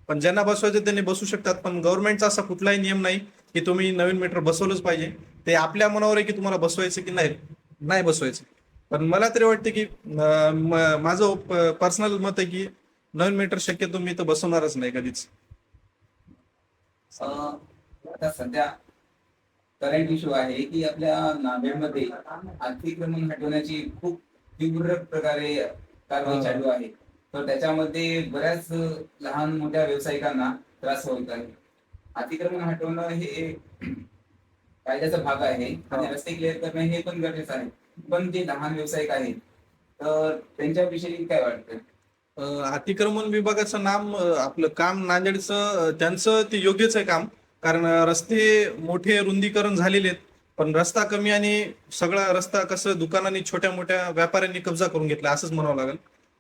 पण ज्यांना बसवायचं त्यांनी बसू शकतात, पण गव्हर्नमेंटचा असा कुठलाही नियम नाही की तुम्ही नवीन मीटर बसवलंच पाहिजे. ते आपल्या मनावर आहे की तुम्हाला बसवायचं की नाही बसवायचं. पण मला तरी वाटतं की माझं पर्सनल मत आहे की नवीन मीटर शक्यतो मी तर बसवणारच नाही कधीच. आता सध्या करंट इश्यू आहे की आपल्या नांदेडमध्ये अतिक्रमण हटवण्याची खूप तीव्र प्रकारे कारवाई चालू आहे. तर त्याच्यामध्ये बऱ्याच लहान मोठ्या व्यावसायिकांना त्रास होत आहे. अतिक्रमण हटवणं हे कायद्याचा भाग आहे आणि रस्ते क्लिअर करणं हे पण गरजेचं आहे. पण जे लहान व्यावसायिक आहेत तर त्यांच्याविषयी काय वाटतं? अतिक्रमण विभागाचं नाम आपलं काम नांदेडचं त्यांचं ते योग्यच आहे काम. कारण रस्ते मोठे रुंदीकरण झालेले आहेत, पण रस्ता कमी आणि सगळा रस्ता कसं दुकानांनी छोट्या मोठ्या व्यापाऱ्यांनी कब्जा करून घेतला असंच म्हणावं लागेल.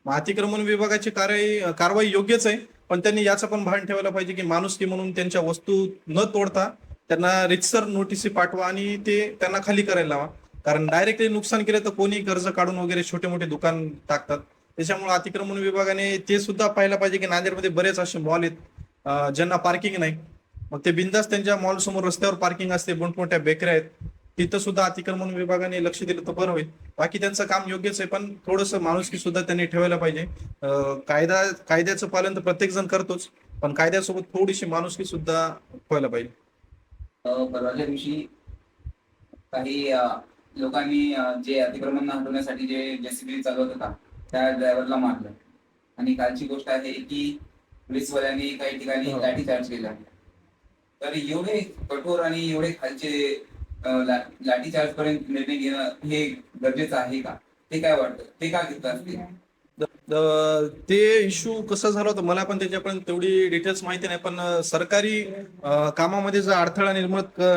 मग अतिक्रमण विभागाची कारवाई योग्यच आहे, पण त्यांनी याचं पण भान ठेवायला पाहिजे की माणुसकी म्हणून त्यांच्या वस्तू न तोडता त्यांना रितसर नोटिसी पाठवा आणि ते त्यांना खाली करायला लावा. कारण डायरेक्टली नुकसान केलं तर कोणी कर्ज काढून वगैरे छोटे मोठे दुकान टाकतात. त्याच्यामुळे अतिक्रमण विभागाने ते सुद्धा पाहायला पाहिजे की नांदेडमध्ये बरेच असे मॉल आहेत ज्यांना पार्किंग नाही. मग ते बिंदास त्यांच्या मॉल समोर रस्त्यावर पार्किंग असते, मोठमोठ्या बेकऱ्या आहेत, तिथं सुद्धा अतिक्रमण विभागाने लक्ष दिलं तर बरं होईल. बाकी त्यांचं काम योग्यच आहे, पण थोडंसं माणुसकी सुद्धा त्यांनी ठेवायला पाहिजे. कायद्याचं पालन तर प्रत्येक जण करतोच, पण कायद्यासोबत थोडीशी माणुसकी सुद्धा व्हायला पाहिजे. परवाच्या दिवशी काही लोकांनी जे अतिक्रमण हटवण्यासाठी जे JCB चालवत होता त्या ड्रायव्हरला मारलं. आणि कालची गोष्ट आहे की पोलीसवाल्यांनी काही ठिकाणी लाठीचार्ज केला. तर एवढे कठोर आणि एवढे खालचे लाठीचार्ज पर्यंत निर्णय घेणं हे गरजेचं आहे का? ते काय वाटतं, ते का घेत असतील? ते इश्यू कसं झालं होतं मला पण त्याच्यापर्यंत तेवढी डिटेल्स माहिती नाही. पण सरकारी कामामध्ये जर अडथळा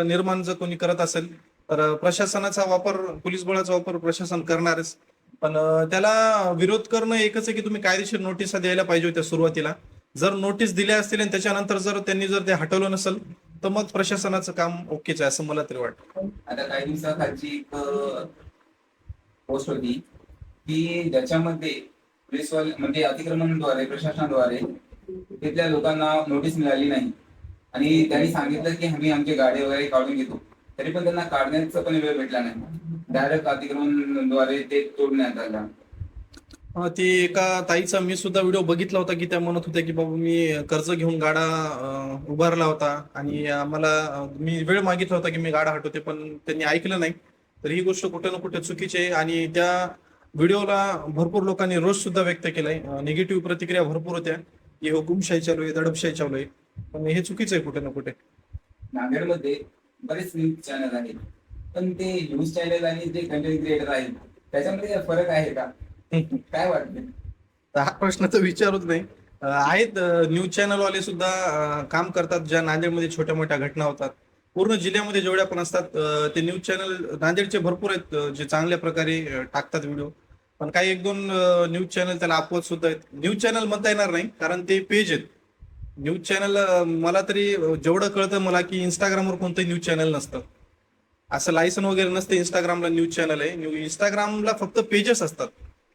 निर्माण जर कोणी करत असेल तर प्रशासनाचा वापर, पोलीस बळाचा वापर प्रशासन करणारच. पण त्याला विरोध करणं एकच आहे की तुम्ही कायदेशीर नोटीसा द्यायला पाहिजे होत्या सुरुवातीला. जर नोटीस दिल्या असतील आणि त्याच्यानंतर जर त्यांनी ते हटवलं नसेल तर मग प्रशासनाचं काम ओकेच आहे असं मला तरी वाटतं. आता काही दिवसाखालची एक पोस्ट होती की ज्याच्यामध्ये पोलीसवाले म्हणजे अतिक्रमणद्वारे प्रशासनाद्वारे तिथल्या लोकांना नोटीस मिळाली नाही आणि त्यांनी सांगितलं की आम्ही आमचे गाडी वगैरे काढून घेतो, तरी पण त्यांना काढण्याचा पण वेळ भेटला नाही. डायरेक्ट अतिक्रमणद्वारे ते तोडण्यात आलं. ती एका ताईचा मी सुद्धा व्हिडिओ बघितला होता की त्या म्हणत होत्या की बाबा मी कर्ज घेऊन गाडा उभारला होता आणि मला मी वेळ मागितला होता की मी गाडा हटवते, पण त्यांनी ऐकलं नाही. तर ही गोष्ट कुठे ना कुठे चुकीची आहे आणि त्या व्हिडिओला भरपूर लोकांनी रोष सुद्धा व्यक्त केलाय. निगेटिव्ह प्रतिक्रिया भरपूर होत्या की हुकुमशाही चालू आहे, दडपशाही चालू आहे. पण हे चुकीचं आहे कुठे ना कुठे. नांदेडमध्ये बरेच न्यूज चॅनल आहेत, पण ते न्यूज चॅनल आणि जे कंटेंट क्रिएटर आहेत त्याच्यामध्ये काही फरक आहे का? काय वाटते? तर हा प्रश्न तर विचारूच नाही. आहेत न्यूज चॅनलवाले सुद्धा काम करतात, ज्या नांदेडमध्ये छोट्या मोठ्या घटना होतात. पूर्ण जिल्ह्यामध्ये जेवढ्या पण असतात ते न्यूज चॅनल नांदेडचे भरपूर आहेत, जे चांगल्या प्रकारे टाकतात व्हिडिओ. पण काही एक दोन न्यूज चॅनल त्याला अपवाद सुद्धा आहेत. न्यूज चॅनल म्हणता येणार नाही कारण ते पेज आहेत. न्यूज चॅनल मला तरी जेवढं कळतं मला की इंस्टाग्रामवर कोणतंही न्यूज चॅनल नसतं. असं लायसन वगैरे नसतं इंस्टाग्रामला न्यूज चॅनल आहे. इंस्टाग्रामला फक्त पेजेस असतात.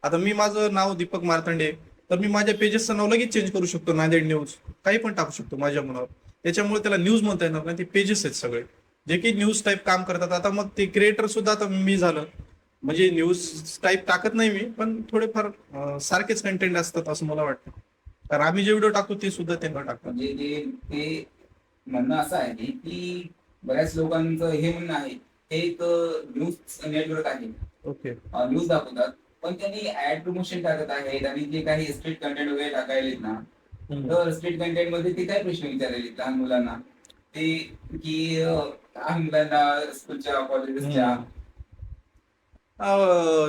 आता मी माझं नाव दीपक मार्तंडे, तर मी माझ्या पेजेसचं नाव लगेच चेंज करू शकतो, नांदेड न्यूज काही पण टाकू शकतो माझ्या मनावर. त्याच्यामुळे त्याला न्यूज म्हणता येणार नाही, ते पेजेस आहेत सगळे जे की न्यूज टाईप काम करतात. आता मग ते क्रिएटर सुद्धा आता मी झालं म्हणजे न्यूज टाईप टाकत नाही मी, पण थोडेफार सारखेच कंटेंट असतात असं मला वाटतं. कारण आम्ही जे व्हिडिओ टाकतो ते सुद्धा त्यांना टाकतात. म्हणजे ते म्हणणं असं आहे की बऱ्याच लोकांचं हे म्हणणं आहे, ते एक न्यूज नेटवर्क आहे, ओके. न्यूज दाखवतात, पण त्यांनी ऍड प्रमोशन टाकत आहेत आणि जे काही स्ट्रीट कंटेंट वगैरे टाकायलेत ना, तर स्ट्रीट कंटेंट मध्ये ते काय प्रश्न विचारायले लहान मुलांना, ते की लहान मुलांना स्कूलच्या कॉलेजेसच्या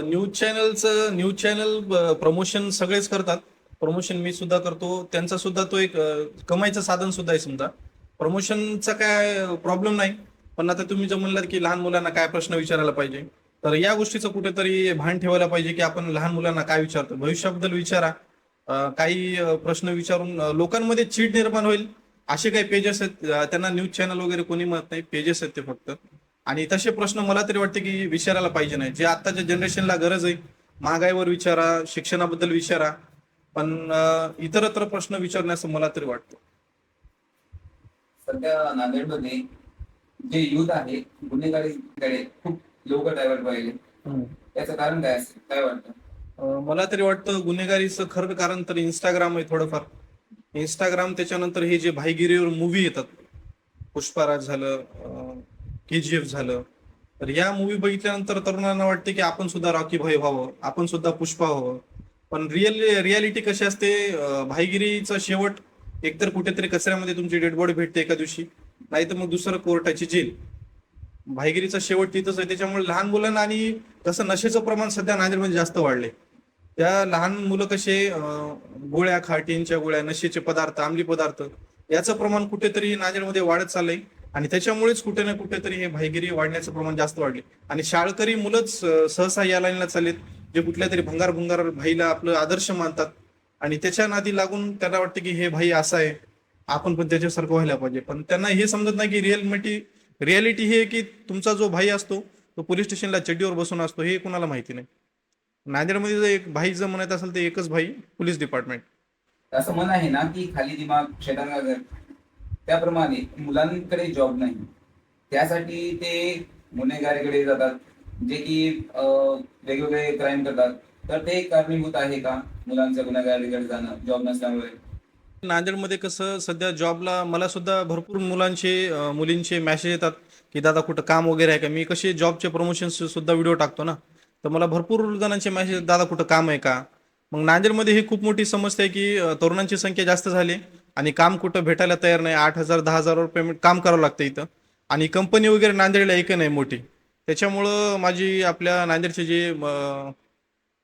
न्यूज चॅनल प्रमोशन सगळेच करतात. प्रमोशन मी सुद्धा करतो, त्यांचा सुद्धा तो एक कमाईचं साधन सुद्धा आहे समजा. प्रमोशनचा काय प्रॉब्लेम नाही. पण आता तुम्ही जर म्हणलात की लहान मुलांना काय प्रश्न विचारायला पाहिजे, तर या गोष्टीचं कुठेतरी भान ठेवायला पाहिजे की आपण लहान मुलांना काय विचारतो, भविष्याबद्दल विचारा. काही प्रश्न विचारून लोकांमध्ये चीड निर्माण होईल असे काही पेजेस आहेत. त्यांना न्यूज चॅनल वगैरे कोणी म्हणत नाही, पेजेस आहेत ते फक्त. आणि तसे प्रश्न मला तरी वाटते की विचारायला पाहिजे नाही, जे आताच्या जनरेशनला गरज आहे. महागाईवर विचारा, शिक्षणाबद्दल विचारा, पण इतरत्र प्रश्न विचारण्याचं मला तरी वाटतं. सध्या नांदेडमध्ये जे युथ आहे गुन्हेगारीकडे खूप लवकर डायव्हर्ट व्हायले, त्याचं कारण काय असेल, काय वाटतं? मला तरी वाटतं गुन्हेगारीचं खरं कारण तर इंस्टाग्राम आहे थोडंफार. इंस्टाग्राम, त्याच्यानंतर हे जे भाईगिरीवर मूवी येतात, पुष्पाराज झालं, KGF झालं, तर या मूवी बघितल्यानंतर तरुणांना वाटते की आपण सुद्धा रॉकी भाई व्हावं, आपण सुद्धा पुष्पा व्हावं. पण रियालिटी कशी असते, भाईगिरीचा शेवट एकतर कुठेतरी कचऱ्यामध्ये तुमची डेड बॉडी भेटते एका दिवशी, नाही तर मग दुसरं कोर्टाची जेल. भाईगिरीचा शेवट तिथंच आहे. त्याच्यामुळे लहान मुलांना आणि कसं नशेचं प्रमाण सध्या नांदेडमध्ये जास्त वाढले. त्या लहान मुलं कसे गोळ्या, खाटींच्या गोळ्या, नशेचे पदार्थ, अंमली पदार्थ याचं प्रमाण कुठेतरी नांदेडमध्ये वाढत चाललंय. आणि त्याच्यामुळेच कुठे ना कुठेतरी हे भाईगिरी वाढण्याचं प्रमाण जास्त वाढले. आणि शाळकरी मुलंच सहसा या लाईनला चाललेत, जे कुठल्या तरी भंगार भंगार भाईला आपलं आदर्श मानतात आणि त्याच्या नादी लागून त्यांना वाटतं की हे भाई असा आहे, आपण पण त्याच्यासारखं व्हायला पाहिजे. पण त्यांना हे समजत नाही की रियालिटी ही आहे की तुमचा जो भाई असतो तो पोलीस स्टेशनला चड्डीवर बसून असतो, हे कुणाला माहिती नाही. नांदेडमध्ये जर एक भाई जर म्हणायचं असेल तर एकच भाई, पोलीस डिपार्टमेंट. असं म्हण आहे ना की खाली दिमाग शैतान घर, त्याप्रमाणे मुलांकडे जॉब नाही, त्यासाठी ते गुन्हेगारीकडे जातात, जे की वेगवेगळे क्राईम करतात. तर ते कारणीभूत आहे का मुलांचं गुन्हेगारीकडे जाणं, जॉब नसल्यामुळे? नांदेडमध्ये कसं सध्या जॉबला मला सुद्धा भरपूर मुलींचे मेसेज येतात की दादा कुठं काम वगैरे आहे का. मी कसे जॉबचे प्रमोशन सुद्धा व्हिडिओ टाकतो ना, तर मला भरपूर जणांचे मेसेज, दादा कुठं काम आहे का. मग नांदेडमध्ये ही खूप मोठी समस्या आहे की तरुणांची संख्या जास्त झाली आणि काम कुठं भेटायला तयार नाही. 8,000 10,000 पेमेंट काम करावं लागतं इथं, आणि कंपनी वगैरे नांदेडला एक नाही मोठी. त्याच्यामुळं माझी आपल्या नांदेडचे जे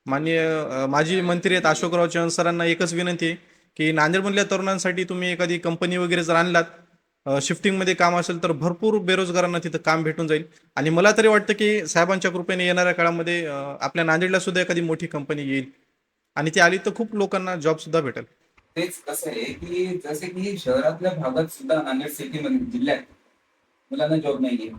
माननीय माजी मंत्री आहेत अशोकराव चव्हाण सरांना एकच विनंती आहे की नांदेडमधल्या तरुणांसाठी तुम्ही एखादी कंपनी वगैरे जर आणलात, शिफ्टिंगमध्ये काम असेल तर भरपूर बेरोजगारांना तिथं काम भेटून जाईल. आणि मला तरी वाटतं की साहेबांच्या कृपेने येणाऱ्या काळामध्ये आपल्या नांदेडला सुद्धा एखादी मोठी कंपनी येईल आणि ती आली तर खूप लोकांना जॉब सुद्धा भेटेल. तेच कसं आहे की जसे की शहरातल्या भागात सुद्धा नांदेड सिटीमध्ये जिल्ह्यात मुलांना जॉब नाहीये,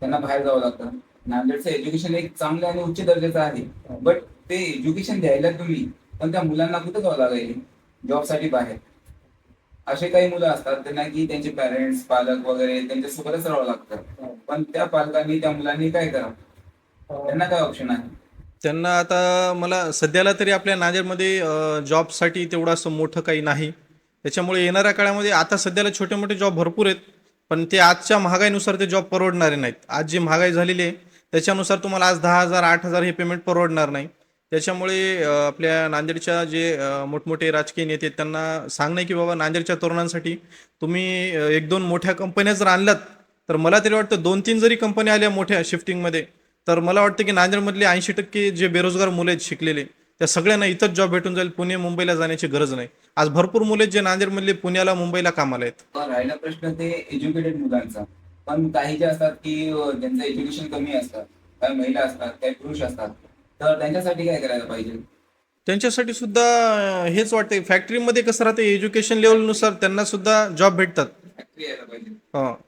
त्यांना बाहेर जावं लागतं. नांदेडचं एज्युकेशन एक चांगलं आणि उच्च दर्जाचं आहे, बट ते एज्युकेशन द्यायला तुम्ही, पण त्या मुलांना कुठं जावं लागेल जॉबसाठी बाहेर. असे काही मुलं असतात त्यांना की त्यांचे पॅरेंट्स, पालक वगैरे त्यांच्यासोबतच राहावं लागतं, पण त्या पालकांनी त्या मुलांनी काय करावं, त्यांना काय ऑप्शन आहे? त्यांना आता मला सध्याला तरी आपल्या नांदेडमध्ये जॉबसाठी तेवढं असं मोठं काही नाही. त्याच्यामुळे येणाऱ्या काळामध्ये आता सध्याला छोटे मोठे जॉब भरपूर आहेत, पण ते आजच्या महागाईनुसार ते जॉब परवडणारे नाहीत. आज जी महागाई झालेली आहे त्याच्यानुसार तुम्हाला आज 10,000 8,000 हे पेमेंट परवडणार नाही. त्याच्यामुळे आपल्या नांदेडच्या जे मोठमोठे राजकीय नेते आहेत, त्यांना सांगणं आहे की बाबा नांदेडच्या तरुणांसाठी तुम्ही एक दोन मोठ्या कंपन्या जर आणल्यात, तर मला तरी वाटतं 2-3 जरी कंपन्या आल्या मोठ्या शिफ्टिंगमध्ये, तर मला वाटतं की नांदेडमधले 80% जे बेरोजगार मुलं आहेत शिकलेले, त्या सगळ्यांना इथंच जॉब भेटून जाईल. पुणे मुंबईला जाण्याची गरज नाही. आज भरपूर मुले आहेत जे नांदेडमधले पुण्याला मुंबईला कामाला आहेत. पण राहिला प्रश्न ते एज्युकेटेड मुलांचा. पण काही जे असतात की ज्यांचं एज्युकेशन कमी असतं, काही महिला असतात, काही पुरुष असतात, तर त्यांच्यासाठी काय करायला पाहिजे? त्यांच्यासाठी सुद्धा हेच वाटते. फॅक्टरीमध्ये कसं राहते, एज्युकेशन लेवलनुसार त्यांना सुद्धा जॉब भेटतात. फॅक्टरी यायला पाहिजे.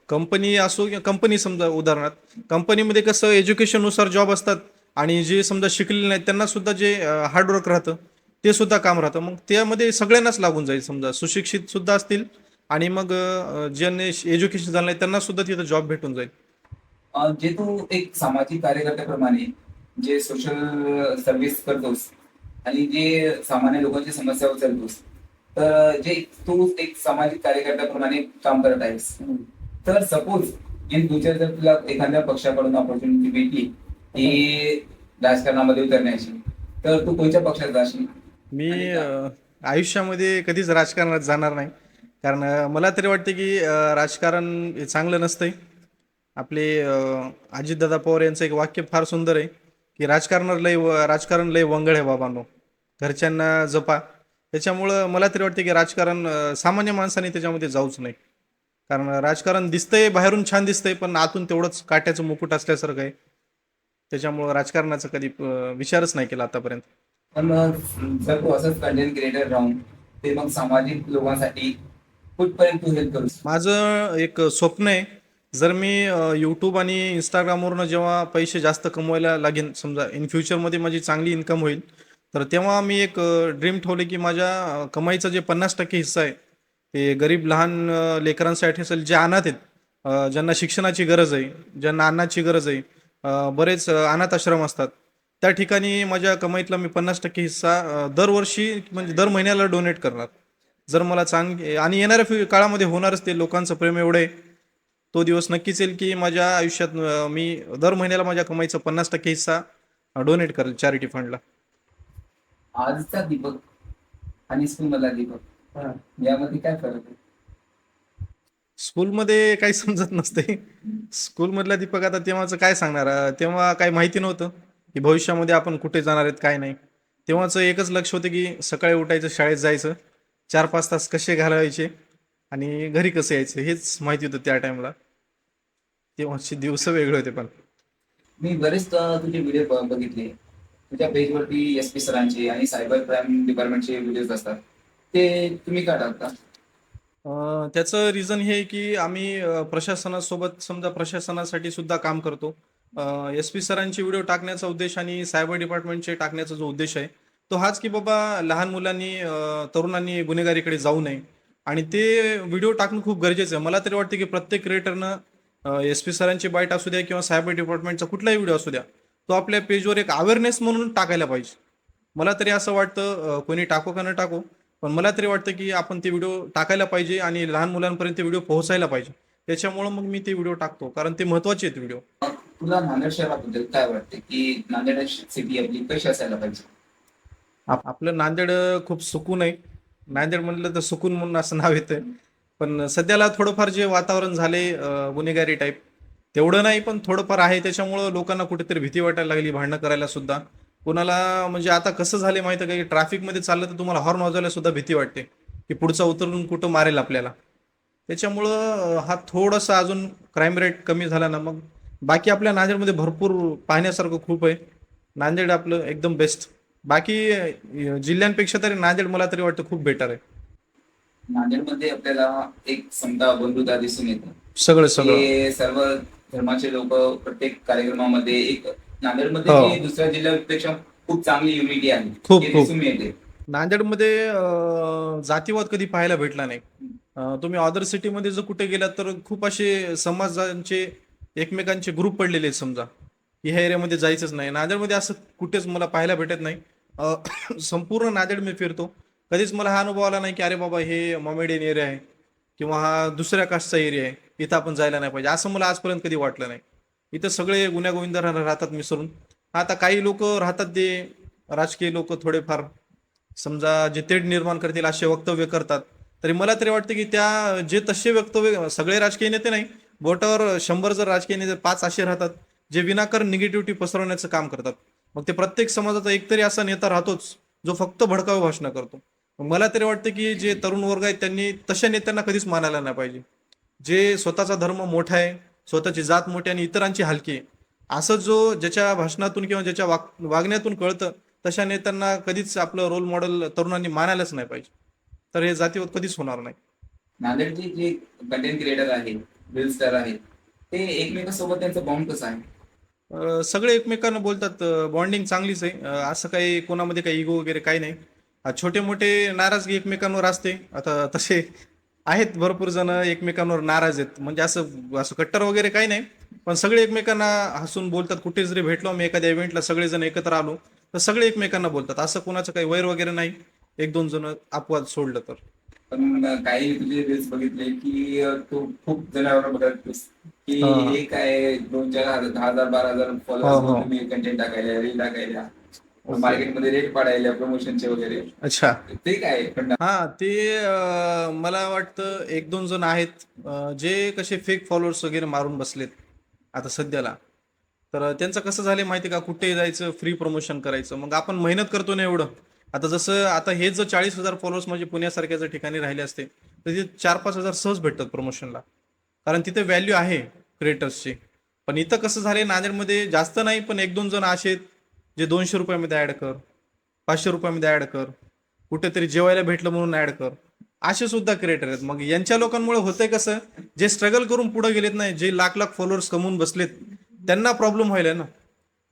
कंपनी असो किंवा कंपनी, समजा उदाहरणार्थ कंपनीमध्ये कसं एज्युकेशननुसार जॉब असतात, आणि जे समजा शिकलेले नाहीत त्यांना सुद्धा जे हार्डवर्क राहतं ते सुद्धा काम राहतं. मग त्यामध्ये सगळ्यांनाच लागून जाईल. समजा सुशिक्षित सुद्धा असतील, आणि मग ज्यांनी एज्युकेशन झालं नाही त्यांना सुद्धा तिथं जॉब भेटून जाईल. जे तू एक सामाजिक कार्यकर्त्याप्रमाणे जे सोशल सर्व्हिस करतोस आणि जे सामान्य लोकांची समस्या उचलतोस, तर जे तू एक सामाजिक कार्यकर्त्याप्रमाणे काम करत आहेस, तर सपोज इन फ्युचर जर तुला एखाद्या पक्षाकडून ऑपॉर्च्युनिटी भेटली की राजकारणामध्ये उतरण्याची, तर तू कोणत्या पक्षात जाशील? मी आणि का? आयुष्यामध्ये कधीच राजकारणात जाणार नाही. कारण मला तरी वाटते की राजकारण हे चांगलं नसतंय. आपले अजितदादा पवार यांचं एक वाक्य फार सुंदर आहे की राजकारण लय वंगळ आहे बाबांनो, घरच्यांना जपा. त्याच्यामुळं मला तरी वाटते की राजकारण सामान्य माणसाने त्याच्यामध्ये जाऊच नाही. कारण राजकारण दिसतंय बाहेरून छान दिसतंय, पण आतून तेवढंच काट्याचं मुकुट असल्यासारखं आहे. त्याच्यामुळं राजकारणाचा कधी विचारच नाही केला आतापर्यंत. पण जर तू असंच कंटेंट क्रिएटर राहून ते मग सामाजिक लोकांसाठी कुठपर्यंत तू हेल्प करू शकतो? माझं एक स्वप्न आहे, जर मी यूट्यूब आणि इंस्टाग्रामवरनं जेव्हा पैसे जास्त कमवायला लागेन, समजा इन फ्युचरमध्ये माझी चांगली इन्कम होईल, तर तेव्हा मी एक ड्रीम ठेवले की माझ्या कमाईचा जे 50% हिस्सा आहे ते गरीब लहान लेकरांसाठी असेल, जे अनाथ आहेत, ज्यांना शिक्षणाची गरज आहे, ज्यांना अन्नाची गरज आहे, बरेच अनाथ आश्रम असतात, त्या ठिकाणी माझ्या कमाईतला मी 50% हिस्सा दरवर्षी म्हणजे दर महिन्याला डोनेट करणार. जर मला आणि येणाऱ्या काळामध्ये होणारच, ते लोकांचं प्रेम एवढं आहे, तो दिवस नक्कीच येईल की माझ्या आयुष्यात मी दर महिन्याला माझ्या कमाईचा 50% हिस्सा डोनेट करेल चॅरिटी फंडला. आजचा दीपक आणि स्कूल मधला दीपक, यामध्ये काय फरक आहे? स्कूलमध्ये काही समजत नसते. स्कूलमधला दीपक आता तेव्हाचं काय सांगणार, तेव्हा काही माहिती नव्हतं की भविष्यामध्ये आपण कुठे जाणार आहेत काय नाही. तेव्हाचं एकच लक्ष होतं की सकाळी उठायचं, शाळेत जायचं, 4-5 तास कसे घालवायचे आणि घरी कसं यायचं हेच माहिती होतं त्या टाइमला. तेव्हाचे दिवस वेगळे होते. पण मी बरेच तुझे व्हिडिओ बघितले. तुझ्या पेजवरती SP सरांचे आणि सायबर क्राईम डिपार्टमेंटचे व्हिडिओज असतात. ते तुम्ही का टाकता? त्याचं रिझन हे आहे की आम्ही प्रशासनासोबत, समजा प्रशासनासाठी सुद्धा काम करतो. SP सरांचे व्हिडिओ टाकण्याचा उद्देश आणि सायबर डिपार्टमेंटचे टाकण्याचा जो उद्देश आहे तो हाच की बाबा लहान मुलांनी, तरुणांनी गुन्हेगारीकडे जाऊ नये, आणि ते व्हिडिओ टाकणं खूप गरजेचं आहे. मला तरी वाटतं की प्रत्येक क्रिएटरनं SP सरांची बाईट असू द्या किंवा सायबर डिपार्टमेंटचा कुठलाही व्हिडिओ असू द्या, तो आपल्या पेजवर एक अवेअरनेस म्हणून टाकायला पाहिजे. मला तरी असं वाटतं, कोणी टाको का न टाको, पण मला तरी वाटतं की आपण ते व्हिडिओ टाकायला पाहिजे आणि लहान मुलांपर्यंत ते व्हिडिओ पोहोचायला पाहिजे. त्याच्यामुळं मग मी ते व्हिडिओ टाकतो, कारण ते महत्त्वाचे आहेत व्हिडिओ. तुला नांदेड शहराबद्दल काय वाटते की नांदेड सिटी आपली कशी असायला पाहिजे? आपलं नांदेड खूप सुकून आहे. नांदेड म्हणलं तर सुकून म्हणून असं नाव येतं. पण सध्याला थोडंफार जे वातावरण झाले गुन्हेगारी टाईप, तेवढं नाही पण थोडंफार आहे. त्याच्यामुळं लोकांना कुठेतरी भीती वाटायला लागली भांडणं करायला सुद्धा. कोणाला म्हणजे आता कसं झाले माहिती आहे का, की ट्रॅफिकमध्ये चाललं तर तुम्हाला हॉर्न वाजवायला सुद्धा भीती वाटते की पुढचा उतरून कुठं मारेल आपल्याला. त्याच्यामुळं हा थोडासा अजून क्राईम रेट कमी झाला ना, मग बाकी आपल्या नांदेडमध्ये भरपूर पाहण्यासारखं खूप आहे. नांदेड आपलं एकदम बेस्ट. बाकी जिल्ह्यांपेक्षा तरी नांदेड मला तरी वाटतं खूप बेटर आहे. नांदेडमध्ये आपल्याला एक समता बंधुता दिसून येते. सगळं हे सर्व धर्माचे लोक प्रत्येक कार्यक्रमामध्ये एक नांदेडमध्ये हो. जी दुसऱ्या जिल्ह्यापेक्षा खूप चांगली युनिटी आहे खूप हे खूप दिसून येते. नांदेडमध्ये जातीवाद कधी पाहायला भेटला नाही. तुम्ही अदर सिटीमध्ये जर कुठे गेलात तर खूप असे समाजांचे एकमेकांचे ग्रुप पडलेले आहेत समजा. की ह्या एरियामध्ये जायचंच नाही. नांदेडमध्ये असं कुठेच मला पाहायला भेटत नाही. संपूर्ण नांदेड मी फिरतो. कधीच मला हा अनुभव आला नाही की अरे बाबा हे मॉमेडियन एरिया आहे किंवा हा दुसऱ्या कास्टचा एरिया आहे, इथं आपण जायला नाही पाहिजे, असं मला आजपर्यंत कधी वाटलं नाही. इथं सगळे गुण्यागोविंद राहतात मिसळून. आता काही लोक राहतात ते राजकीय लोक थोडेफार समजा जे तेढ निर्माण करतील असे वक्तव्य करतात. तरी मला तरी वाटतं की त्या जे तसे वक्तव्य सगळे राजकीय नेते नाही, बोटावर 100 जर राजकीय नेते 5 असे राहतात जे विनाकारण निगेटिव्हिटी पसरवण्याचं काम करतात. मग ते प्रत्येक समाजाचा एकतरी असा नेता राहतोच जो फक्त भडकाऊ भाषणं करतो. मग मला तरी वाटतं की जे तरुण वर्ग आहेत त्यांनी तशा नेत्यांना कधीच मानायला नाही पाहिजे. जे स्वतःचा धर्म मोठा आहे, स्वतःची जात मोठी आणि इतरांची हलकी आहे, असं जो ज्याच्या भाषणातून किंवा ज्याच्या वागण्यातून कळतं तशा नेत्यांना कधीच आपलं रोल मॉडेल तरुणांनी मानायलाच नाही पाहिजे. तर हे जातीवाद कधीच होणार नाही. नांदेडचे जे कंटेंट क्रिएटर आहेत, रील स्टार आहेत, ते एकमेकांसोबत त्यांचं बॉन्ड कसं आहे? सगळे एकमेकांना बोलतात, बॉन्डिंग चांगलीच आहे. असं काही कोणामध्ये काही इगो वगैरे काही नाही. छोटे मोठे नाराजगी एकमेकांवर असते. आता तसे आहेत भरपूर जण एकमेकांवर नाराज आहेत, म्हणजे असं असं कट्टर वगैरे काही नाही. पण सगळे एकमेकांना हसून बोलतात. कुठे जरी भेटलो मी एखाद्या इव्हेंटला सगळेजण एकत्र आलो तर सगळे एकमेकांना बोलतात. असं कोणाचं काही वैर वगैरे नाही, एक दोन जण अपवाद सोडलं तर. पण काही तुझे रील्स बघितले की तू खूप जणांवर बघतोस की हा, हा. हे काय 2-4 हजार 10,000 12,000 हो, फॉलोअर्स हो. घेऊन तुम्ही कंटेंट टाकायला, रील टाकायला, ओके. मार्केटमध्ये रेट पाडायला, प्रमोशनचे वगैरे, अच्छा. ते काय पण? हा, ते मला वाटतं एक दोन जण आहेत जे कसे फेक फॉलोअर्स वगैरे मारून बसलेत आता सध्याला. तर त्यांचं कसं झालं माहिती का, कुठे जायचं फ्री प्रमोशन करायचं. मग आपण मेहनत करतो ना एवढं. आता जसं आता हे जर 40,000 फॉलोअर्स म्हणजे पुण्यासारख्या जर ठिकाणी राहिले असते तर ते 4-5 हजार सहज भेटतात प्रमोशनला. कारण तिथे व्हॅल्यू आहे क्रिएटर्सची. पण इथं कसं झालंय नांदेडमध्ये जास्त नाही पण एक दोन जण असे आहेत जे 200 रुपयामध्ये ऍड कर, 500 रुपयामध्ये ऍड कर, कुठेतरी जेवायला भेटलं म्हणून ऍड कर, असे सुद्धा क्रिएटर आहेत. मग यांच्या लोकांमुळे होतंय कसं, जे स्ट्रगल करून पुढे गेलेत नाही, जे लाख लाख फॉलोअर्स कमवून बसलेत त्यांना प्रॉब्लेम व्हायला ना.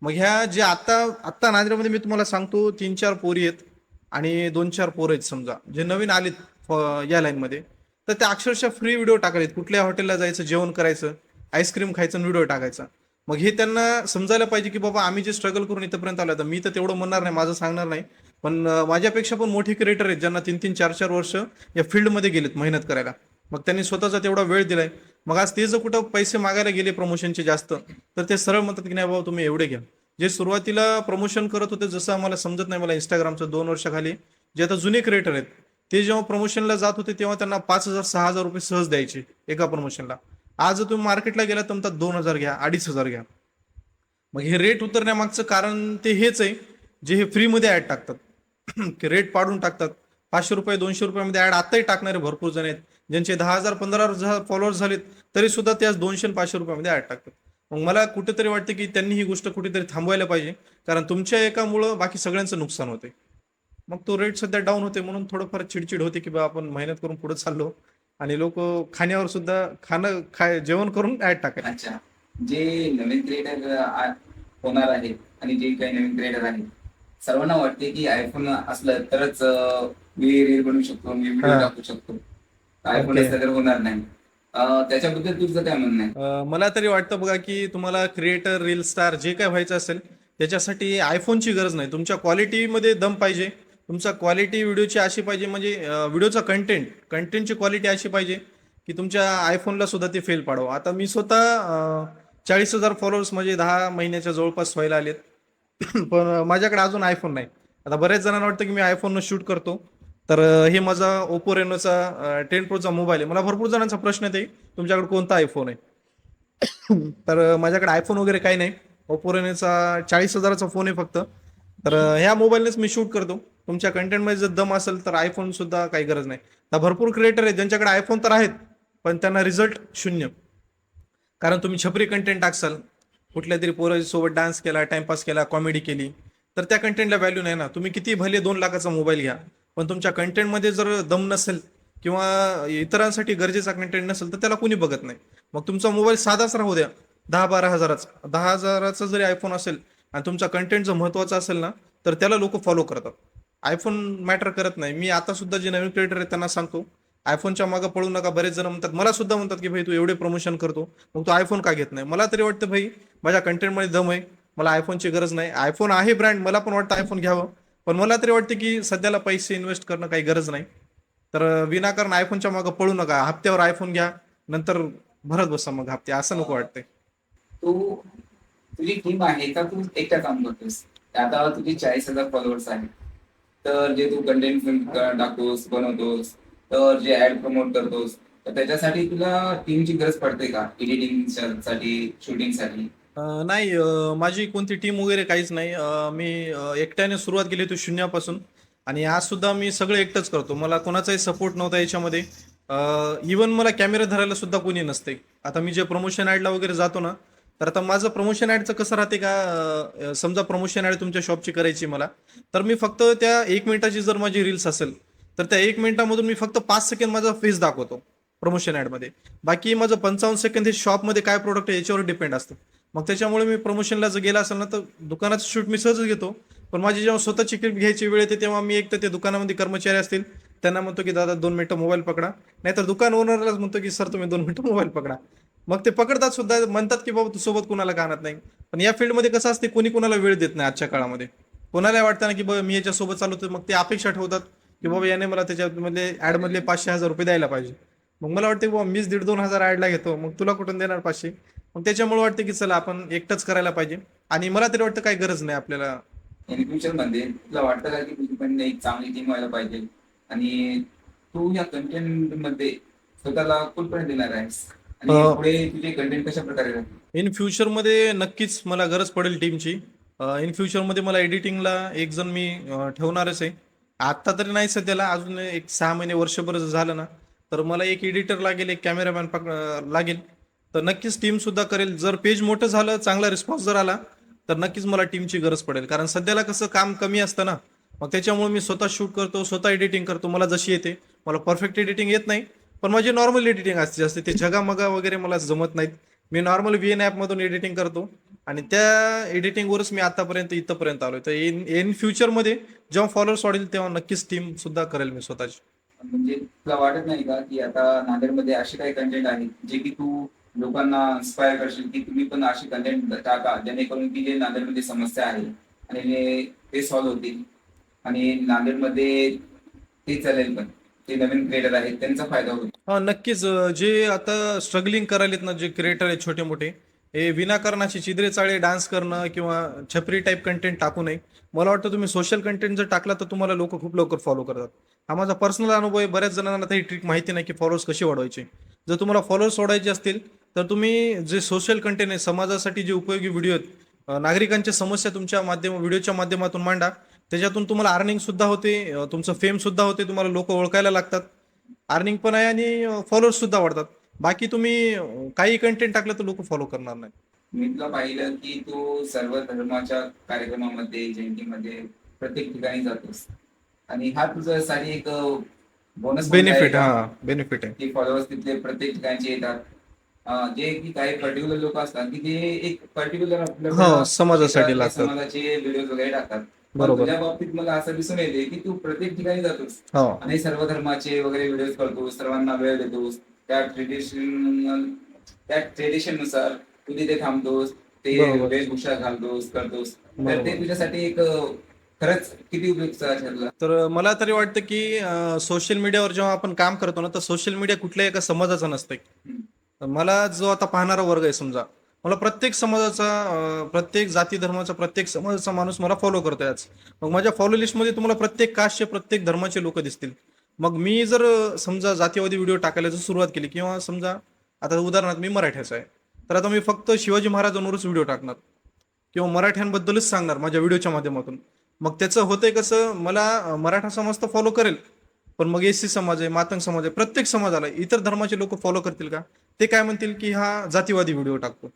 मग ह्या जे आता आत्ता नांदेडमध्ये मी तुम्हाला सांगतो 3-4 पोरी आहेत आणि 2-4 पोरं आहेत समजा जे नवीन आलेत या लाईनमध्ये. तर ते अक्षरशः फ्री व्हिडिओ टाकलेत, कुठल्या हॉटेलला जायचं, जेवण करायचं, आईस्क्रीम खायचं, व्हिडिओ टाकायचा. मग हे त्यांना समजायला पाहिजे की बाबा आम्ही जे स्ट्रगल करून इथपर्यंत आलो, तर मी तर तेवढं म्हणणार नाही, माझं सांगणार नाही. पण माझ्यापेक्षा पण मोठे क्रिएटर आहेत ज्यांना 3-3, 4-4 वर्ष या फील्डमध्ये गेलेत मेहनत करायला. मग त्यांनी स्वतःचा तेवढा वेळ दिलाय. मग आज ते जर कुठं पैसे मागायला गेले प्रमोशनचे जास्त, तर ते सरळ म्हणतात की नाही बाबा तुम्ही एवढे घ्या. जे सुरुवातीला प्रमोशन करत होते, जसं आम्हाला समजत नाही मला इंस्टाग्रामचं 2 वर्षाखाली, जे आता जुने क्रिएटर आहेत ते जेव्हा प्रमोशनला जात होते तेव्हा त्यांना 5,000-6,000 रुपये सहज द्यायचे एका प्रमोशनला. आज जर तुम्ही मार्केटला गेला तर म्हणतात 2,000 घ्या, 2,500 घ्या. मग हे रेट उतरण्यामागचं कारण ते हेच आहे, जे हे फ्रीमध्ये ऍड टाकतात. की रेट पाडून टाकतात. 500 रुपये 200 रुपयामध्ये ऍड आताही टाकणारे भरपूर जण आहेत, ज्यांचे 10,000 15,000 फॉलोअर्स झालेत तरी सुद्धा ते आज 200 500 रुपयामध्ये ऍड टाकतात. मग मला कुठेतरी वाटतं की त्यांनी ही गोष्ट कुठेतरी थांबवायला पाहिजे, कारण तुमच्या एकामुळं बाकी सगळ्यांचं नुकसान होते. मग तो रेट सध्या डाऊन होते म्हणून थोडंफार चिडचिड होते की बा आपण मेहनत करून पुढे चाललो आणि लोक खाण्यावर सुद्धा जेवण करून ऍड टाकायला. अच्छा, जे नवीन क्रिएटर होणार आहेत आणि जे काही नवीन क्रिएटर आहेत, सर्वांना वाटते की आयफोन असलं तरच मी रील बनवू शकतो, मी व्हिडिओ हा. टाकू शकतो, आयफोन ओके. असलं तर होणार नाही. त्याच्याबद्दल तुझं काय म्हणणं आहे? मला तरी वाटतं बघा की तुम्हाला क्रिएटर रील स्टार जे काय व्हायचं असेल त्याच्यासाठी आयफोनची गरज नाही. तुमच्या क्वालिटीमध्ये दम पाहिजे. तुमचा क्वालिटी व्हिडिओची अशी पाहिजे, म्हणजे व्हिडिओचा कंटेंटची क्वालिटी अशी पाहिजे की तुमच्या आयफोनला सुद्धा ते फेल पाडवा. आता मी स्वतः 40,000 फॉलोअर्स म्हणजे 10 महिन्याच्या जवळपास व्हायला आलेत. पण माझ्याकडे अजून आयफोन नाही. आता बऱ्याच जणांना वाटतं की मी आयफोननं शूट करतो. तर हे माझा ओप्पो रेनोचा 10 प्रोचा मोबाईल आहे. मला भरपूर जणांचा प्रश्न येते तुमच्याकडे कोणता आयफोन आहे. तर माझ्याकडे आयफोन वगैरे काही नाही. ओप्पो रेनोचा 40,000चा फोन आहे फक्त. तर ह्या मोबाईलनेच मी शूट करतो. तुमच्या कंटेंटमध्ये जर दम असेल तर आयफोन सुद्धा काही गरज नाही. आता भरपूर क्रिएटर आहेत ज्यांच्याकडे आयफोन तर आहेत पण त्यांना रिझल्ट शून्य. कारण तुम्ही छपरी कंटेंट टाकसाल, कुठल्या तरी पोरासोबत डान्स केला, टाइमपास केला, कॉमेडी केली, तर त्या कंटेंटला व्हॅल्यू नाही ना. तुम्ही किती भले 2 लाखाचा मोबाईल घ्या, पण तुमच्या कंटेंटमध्ये जर दम नसेल किंवा इतरांसाठी गरजेचा कंटेंट नसेल तर त्याला कोणी बघत नाही. मग तुमचा मोबाईल साधाच राहू द्या, 10-12 हजाराचा, 10,000चा जरी आयफोन असेल आणि तुमचा कंटेंट जर महत्वाचा असेल ना तर त्याला लोक फॉलो करतात. आयफोन मॅटर करत नाही. मी आता सुद्धा जे नवीन क्रिएटर आहेत त्यांना सांगतो आयफोनच्या मागे पळू नका. बरेच जण म्हणतात, मला सुद्धा म्हणतात की भाई तू एवढे प्रमोशन करतो मग तू आयफोन का घेत नाही. मला तरी वाटतं भाई माझ्या कंटेंटमध्ये दम आहे, मला आयफोनची गरज नाही. आयफोन आहे ब्रँड, मला पण वाटतं आयफोन घ्यावं, पण मला तरी वाटते की सध्याला पैसे इन्व्हेस्ट करणं काही गरज नाही. तर विनाकारण आयफोनच्या मागं पळू नका. हप्त्यावर आयफोन घ्या, नंतर भरत बसा मग हप्ते, असं नको वाटतंय. तू तुझी टीम आहे का तू एकटा काम करतोस? आता तुझे 40,000 फॉलोअर्स आहेत. तर जे तू कंटेंट टाकतोस, बनवतोस, तर जे ऍड प्रमोट करतोस, तर त्याच्यासाठी तुला टीमची गरज पडते का? एडिटिंग साठी, शूटिंगसाठी? नाही, माझी कोणती टीम वगैरे काहीच नाही. मी एकट्याने सुरुवात केली होती शून्यापासून, आणि आज सुद्धा मी सगळं एकटंच करतो. मला कोणाचाही सपोर्ट नव्हता याच्यामध्ये. इवन मला कॅमेरा धरायला सुद्धा कोणी नसते. आता मी जे प्रमोशन ॲडला वगैरे जातो ना, तर आता माझं प्रमोशन ॲडचं कसं राहते का, समजा प्रमोशन ॲड तुमच्या शॉपची करायची मला, तर मी फक्त त्या 1 मिनिटाची जर माझी रील्स असेल, तर त्या 1 मिनिटामधून मी फक्त 5 सेकंद माझा फेस दाखवतो प्रमोशन ॲडमध्ये. बाकी माझं 55 सेकंद हे शॉपमध्ये काय प्रोडक्ट आहे याच्यावर डिपेंड असतं. मग त्याच्यामुळे मी प्रमोशनला जर गेला असेल ना, तर दुकानाचं शूट मी सहजच घेतो. पण माझी जेव्हा स्वतःची क्लिप घ्यायची वेळ येते, तेव्हा मी एक तर ते दुकानामध्ये कर्मचारी असतील त्यांना म्हणतो की दादा 2 मिनिटं मोबाईल पकडा, नाहीतर दुकान ओनरलाच म्हणतो की सर तुम्ही 2 मिनिटं मोबाईल पकडा. मग ते पकडतात सुद्धा, म्हणतात की बाबा तू सोबत कुणाला का आणत नाही. पण या फील्डमध्ये कसं असते, कोणी कुणाला वेळ देत नाही आजच्या काळामध्ये. कोणाला वाटतं ना की बाबा मी याच्यासोबत चालू, तर मग ते अपेक्षा ठेवतात की बाबा याने मला त्याच्यामधले ॲडमधले 500,000 रुपये द्यायला पाहिजे. मग मला वाटतं बाबा मीच 1,500-2,000 ॲडला घेतो, मग तुला कुठून देणार 500? मग त्याच्यामुळे वाटतं की चला आपण एकटंच करायला पाहिजे. आणि मला तरी वाटतं काही गरज नाही आपल्याला. इन फ्युचर मध्ये तुला वाटतं का की तुझी पण एक चांगली टीम व्हायला पाहिजे आणि तू या कंटेंट मध्ये स्वतःला कुठपर्यंत देणार आहेस आणि पुढे तुझे कंटेंट कशा प्रकारे राहतील? इन फ्युचरमध्ये नक्कीच मला गरज पडेल टीमची. इन फ्युचरमध्ये मला एडिटिंगला एक जण मी ठेवणारच आहे. आत्ता तरी नाही सध्याला, अजून एक 6 महिने वर्षभर जर झालं ना, तर मला एक एडिटर लागेल, एक कॅमेरामॅन लागेल. तर नक्कीच टीम सुद्धा करेल. जर पेज मोठं झालं, चांगला रिस्पॉन्स जर आला, तर नक्कीच मला टीमची गरज पडेल. कारण सध्याला कसं काम कमी असतं ना, मग त्याच्यामुळे मी स्वतः शूट करतो, स्वतः एडिटिंग करतो. मला जशी येते, मला परफेक्ट एडिटिंग येत नाही, पण माझी नॉर्मल एडिटिंग असते ते झगामगा वगैरे मला जमत नाहीत. मी नॉर्मल VN ॲपमधून एडिटिंग करतो, आणि त्या एडिटिंगवरच मी आतापर्यंत इथंपर्यंत आलोय. तर इन इन फ्युचरमध्ये जेव्हा फॉलोअर्स वाढेल, तेव्हा नक्कीच टीम सुद्धा करेल मी स्वतःची. म्हणजे तुला वाटत नाही का की आता नांदेडमध्ये असे काही कंटेंट आहेत जे की तू लोकांना इन्स्पायर करशील की तुम्ही पण असे कंटेंट टाका जेणेकरून की जे नांदेडमध्ये समस्या आहे आणि ते सॉल्व्ह होतील आणि नांदेडमध्ये ते चालेल पण जे नवीन क्रिएटर आहेत त्यांचा फायदा होईल. हा, नक्कीच. जे आता स्ट्रगलिंग करायलेत ना, जे क्रिएटर आहेत छोटे मोठे, हे विनाकारणाची चिदरे चाळे डान्स करणं किंवा छपरी टाईप कंटेंट टाकू नये. मला वाटतं तुम्ही सोशल कंटेंट जर टाकला, तर तुम्हाला लोक खूप लवकर फॉलो करतात. हा माझा पर्सनल अनुभव आहे. बऱ्याच जणांना ही ट्रिक माहिती नाही की फॉलोअर्स कशी वाढवायचे. जर तुम्हाला फॉलोअर्स वाढवायचे असतील, तर तुम्ही जे सोशल कंटेंट आहे, समाजासाठी जे उपयोगी व्हिडिओ आहेत, नागरिकांच्या समस्या तुमच्या व्हिडिओच्या माध्यमातून मांडा. त्याच्यातून तुम्हाला अर्निंग सुद्धा होते, तुमचं फेम सुद्धा होते, तुम्हाला लोक ओळखायला लागतात, अर्निंग पण आहे, आणि फॉलोअर्स सुद्धा वाढतात. बाकी तुम्ही काही कंटेंट टाकलं तर लोक फॉलो करणार नाही. मी तुला पाहिलं की तू सर्व धर्माच्या कार्यक्रमामध्ये जयंतीमध्ये प्रत्येक ठिकाणी जातोस आणि हा तुझ्यासाठी एक बोनस बेनिफिट, हा बेनिफिट आहे. की फॉलोअर्स तिथले प्रत्येक ठिकाणचे येतात. जे की काही पर्टिक्युलर लोक असतात की ते एक पर्टिक्युलर हो, समाजासाठी लागतात. समाजाचे व्हिडिओ वगैरे टाकतात. पण बरोबर. तुझ्या बाबतीत मला असं दिसून येते की तू प्रत्येक ठिकाणी जातोस हो, आणि सर्व धर्माचे वगैरे व्हिडिओ करतोस, सर्वांना वेळ देतोस, त्या ट्रेडिशननुसार तू तिथे थांबतोस, ते बरोबर. वेशभूषा घालतोस, करतोस. तर बरोबर. ते तुझ्यासाठी एक खरंच किती उपयुक्त ठरलं. तर मला तरी वाटतं की सोशल मीडियावर जेव्हा आपण काम करतो ना, तर सोशल मीडिया कुठल्याही एका समाजाचा नसते. मला जो आता पाहणारा वर्ग आहे, समजा मला प्रत्येक समाजाचा, प्रत्येक जाती धर्माचा, प्रत्येक समाजाचा माणूस मला फॉलो करतोय आज. मग माझ्या फॉलो लिस्टमध्ये तुम्हाला प्रत्येक कास्टचे, प्रत्येक धर्माचे लोक दिसतील. मग मी जर समजा जातीवादी व्हिडिओ टाकायला जर सुरुवात केली, किंवा समजा आता उदाहरणार्थ मी मराठ्याचा आहे, तर आता मी फक्त शिवाजी महाराजांवरच व्हिडिओ टाकणार किंवा मराठ्यांबद्दलच सांगणार माझ्या व्हिडिओच्या माध्यमातून. मग त्याचं होतंय कसं, मला मराठा समाज तर फॉलो करेल, पण मग SC समाज आहे, मातंग समाज आहे, प्रत्येक समाजाला इतर धर्माचे लोक फॉलो करतील का? ते काय म्हणतील की हा जातीवादी व्हिडिओ टाकतो.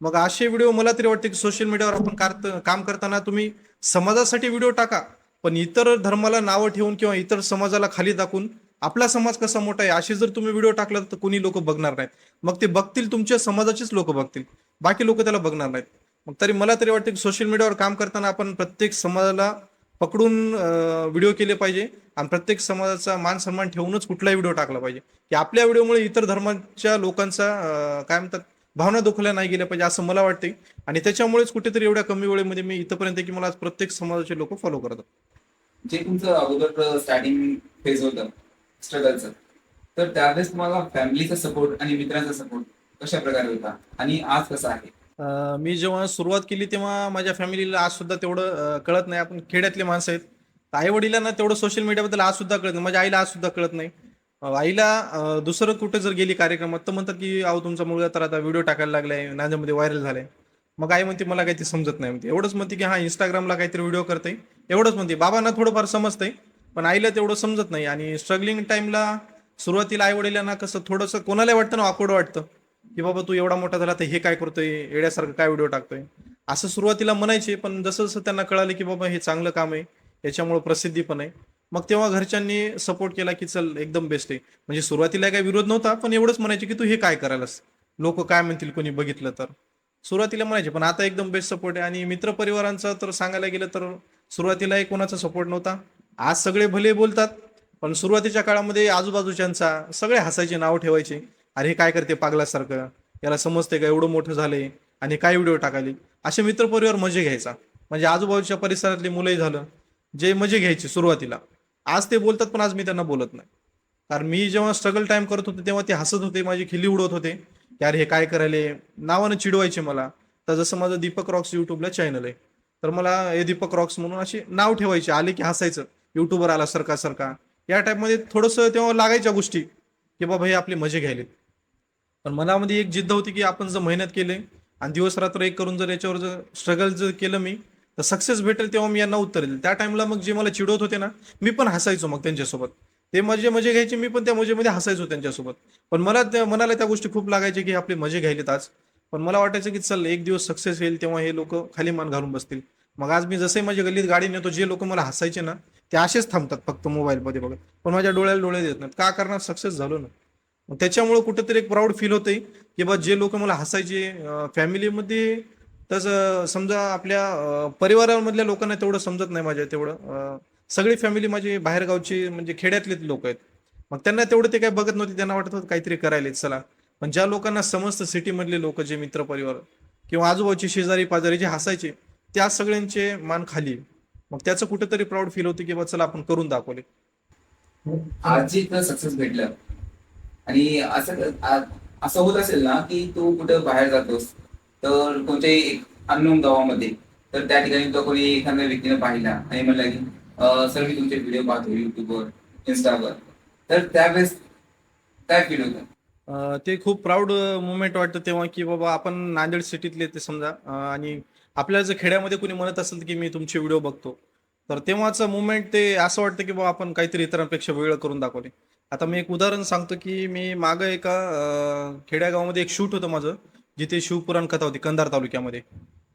मग असे व्हिडिओ मला तरी वाटते की सोशल मीडियावर आपण काम करताना तुम्ही समाजासाठी व्हिडिओ टाका, पण इतर धर्माला नावं ठेवून किंवा इतर समाजाला खाली दाखवून आपला समाज कसा मोठा आहे असे जर तुम्ही व्हिडिओ टाकला, तर कोणी लोक बघणार नाहीत. मग ते बघतील, तुमच्या समाजाचीच लोक बघतील, बाकी लोक त्याला बघणार नाहीत. मग तरी मला तरी वाटतं की सोशल मीडियावर काम करताना आपण प्रत्येक समाजाला पकडून व्हिडिओ केले पाहिजे, आणि प्रत्येक समाजाचा मान सन्मान ठेवूनच कुठलाही व्हिडिओ टाकला पाहिजे, की आपल्या व्हिडिओमुळे इतर धर्माच्या लोकांचा काय म्हणतात, भावना दुखल्या नाही गेल्या पाहिजे असं मला वाटते. आणि त्याच्यामुळेच कुठेतरी एवढ्या कमी वेळेमध्ये मी इथपर्यंत की मला आज प्रत्येक समाजाचे लोक फॉलो करतात. जे तुमचं अगोदर स्टार्टिंग फेज होतं स्ट्रगलचं, तर त्यावेळेस तुम्हाला फॅमिलीचा सपोर्ट आणि मित्रांचा सपोर्ट कशा प्रकारे होता आणि आज कसा आहे? मी जेव्हा सुरुवात केली तेव्हा माझ्या फॅमिलीला आज सुद्धा तेवढं कळत नाही. आपण खेड्यातले माणसं आहेत. आई वडिलांना तेवढं सोशल मीडियाबद्दल आज सुद्धा कळत नाही. माझ्या आईला आज सुद्धा कळत नाही. आईला दुसरं कुठे जर गेली कार्यक्रमात तर म्हणतात की अहो तुमचा मुलगा तर आता व्हिडिओ टाकायला लागलाय, नांदेडमध्ये व्हायरल झालाय. मग आई म्हणते मला काही ते समजत नाही म्हणते. एवढंच म्हणते की हा इंस्टाग्रामला काहीतरी व्हिडिओ करते, एवढंच म्हणते. बाबांना थोडंफार समजतंय पण आईला तेवढं समजत नाही. आणि स्ट्रगलिंग टाइमला सुरुवातीला आई वडिलांना कसं थोडंसं कोणाला वाटतं ना, ऑकवर्ड वाटतं की बाबा तू एवढा मोठा झाला तर हे काय करतोय, येड्यासारखं काय व्हिडिओ टाकतोय, असं सुरुवातीला म्हणायचे. पण जसं जसं त्यांना कळालं की बाबा हे चांगलं काम आहे, याच्यामुळे प्रसिद्धी पण आहे, मग तेव्हा घरच्यांनी सपोर्ट केला की चल एकदम बेस्ट आहे. म्हणजे सुरुवातीला काही विरोध नव्हता पण एवढंच म्हणायचे की तू हे काय करायलास, लोक काय म्हणतील कोणी बघितलं तर, सुरुवातीला म्हणायचे. पण आता एकदम बेस्ट सपोर्ट आहे. आणि मित्रपरिवारांचा तर सांगायला गेलं तर सुरुवातीलाही कोणाचा सपोर्ट नव्हता. आज सगळे भले बोलतात पण सुरुवातीच्या काळामध्ये आजूबाजूच्यांचा सगळे हसायचे, नाव ठेवायचे, अरे हे काय करते पागलासारखं, याला समजते का एवढं मोठं झालंय आणि काय व्हिडिओ टाकायले, असे मित्रपरिवार मजे घ्यायचा. म्हणजे आजूबाजूच्या परिसरातली मुलंही झालं जे मजे घ्यायचे सुरुवातीला, आज ते बोलतात पण आज मी त्यांना बोलत नाही. कारण मी जेव्हा स्ट्रगल टाइम करत होते तेव्हा ते हसत होते, माझी खिल्ली उडवत होते की अरे हे काय करायले, नावानं चिडवायचे मला. तर जसं माझं दीपक रॉक्स युट्यूबला चॅनल आहे, तर मला हे दीपक रॉक्स म्हणून असे नाव ठेवायचे, आले की हसायचं, युट्यूबर आला सरका सरका, या टाईपमध्ये थोडंसं तेव्हा लागायच्या गोष्टी की बाबा हे आपले मजे घ्यायलेत. पण मनामध्ये एक जिद्द होती की आपण जर मेहनत केले आणि दिवस रात्र एक करून जर याच्यावर जर स्ट्रगल जर केलं मी तर सक्सेस भेटेल. तेव्हा मी यांना उत्तर देईल. त्या टाइमला मग जे मला चिडवत होते ना, मी पण हसायचो मग त्यांच्यासोबत. ते मजे मजे घ्यायचे, मी पण त्या मजेमध्ये हसायचो त्यांच्यासोबत. पण मला मनाला त्या गोष्टी खूप लागायच्या की आपले मजे घ्यायलेत आज. पण मला वाटायचं की चल एक दिवस सक्सेस येईल तेव्हा हे लोक खाली मान घालून बसतील. मग आज मी जसे माझ्या गल्लीत गाडी नेतो, जे लोक मला हसायचे ना ते असेच थांबतात फक्त मोबाईलमध्ये बघत, पण माझ्या डोळ्याला डोळे देत नाहीत. का करणार, सक्सेस झालो ना. मग त्याच्यामुळे कुठेतरी एक प्राऊड फील होतंय की बा जे लोक मला हसायचे फॅमिलीमध्ये, तसं समजा आपल्या परिवारामधल्या लोकांना तेवढं समजत नाही माझ्या तेवढं. सगळी फॅमिली माझी बाहेरगावची म्हणजे खेड्यातलेच लोक आहेत. मग त्यांना तेवढं ते काही बघत नव्हते, त्यांना वाटत होतं काहीतरी करायला चला. पण ज्या लोकांना समजतं सिटीमधले लोक, जे मित्रपरिवार किंवा आजूबाजूचे शेजारी पाजारी जे हसायचे, त्या सगळ्यांचे मान खाली आहे. मग त्याचं कुठेतरी प्राऊड फील होतं की बा चला आपण करून दाखवले. आज जे सक्सेस भेटलं आणि असं होत असेल ना की तू कुठं बाहेर जातोस तर कोणत्याही एक अननोन गावामध्ये, तर त्या ठिकाणी तो कोणी एखाद्या व्यक्तीने पाहिला आणि म्हणला की सर मी तुमचे व्हिडिओ पाहतो युट्यूबवर, इन्स्टावर, तर त्यावेळेस काय फील होतं? ते खूप प्राऊड मुवमेंट वाटतं तेव्हा की बाबा आपण नांदेड सिटीतले ते समजा, आणि आपल्याला जर खेड्यामध्ये कोणी म्हणत असेल की मी तुमचे व्हिडिओ बघतो, तर तेव्हाचं मुवमेंट ते असं वाटतं की बाबा आपण काहीतरी इतरांपेक्षा वेगळं करून दाखवले. आता मी एक उदाहरण सांगतो की मी मागं एका खेड्यागावामध्ये एक शूट होतं माझं, जिथे शिवपुराण कथा होती कंधार तालुक्यामध्ये.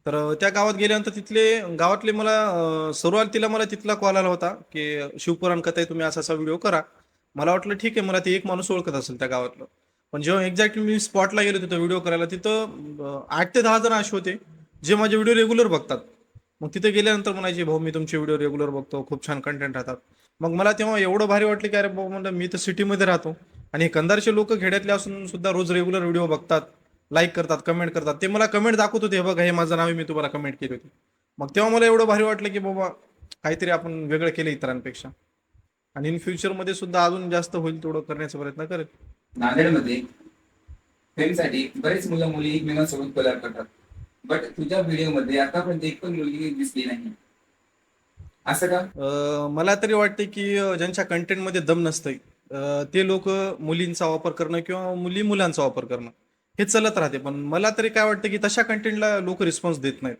तर त्या गावात गेल्यानंतर तिथले गावातले मला सुरुवातीला मला तिथला कॉल आला होता की शिवपुराण कथा आहे, तुम्ही असा असा व्हिडिओ करा. मला वाटलं ठीक आहे, मला ते एक माणूस ओळखत असेल त्या गावातलं. पण जेव्हा एक्झॅक्टली मी स्पॉटला गेलो तिथं व्हिडिओ करायला, तिथं 8 ते 10 जण असे होते जे माझे व्हिडिओ रेग्युलर बघतात. मग तिथे गेल्यानंतर म्हणायचे भाऊ मी तुमचे व्हिडिओ रेग्युलर बघतो, खूप छान कंटेंट राहतात. मग मला तेव्हा एवढं भारी वाटलं की अरे भाऊ म्हणलं मी तर सिटीमध्ये राहतो आणि हे कंधारचे लोक खेड्यातले असून सुद्धा रोज रेग्युलर व्हिडिओ बघतात, लाईक करतात, कमेंट करतात. ते मला कमेंट दाखवत होते, हे बघा हे माझं नाव आहे, मी तुम्हाला कमेंट केली होती. मग तेव्हा मला एवढं भारी वाटलं की बाबा काहीतरी आपण वेगळं केलं इतरांपेक्षा. आणि इन फ्युचरमध्ये सुद्धा अजून जास्त होईल तेवढं करण्याचा प्रयत्न करेल. नांदेडमध्ये फेमसाठी बरेच मुलं मुली एकमेकांसोबत कोलॅब करतात, बट तुझ्या व्हिडिओमध्ये आतापर्यंत एक पण मुलगी दिसली नाही, असं का? मला तरी वाटते की ज्यांच्या कंटेंटमध्ये दम नसतंय ते लोक मुलींचा वापर करणं किंवा मुली मुलांचा वापर करणं हे चलत राहते. पण मला तरी काय वाटतं की तशा कंटेंटला लोक रिस्पॉन्स देत नाहीत.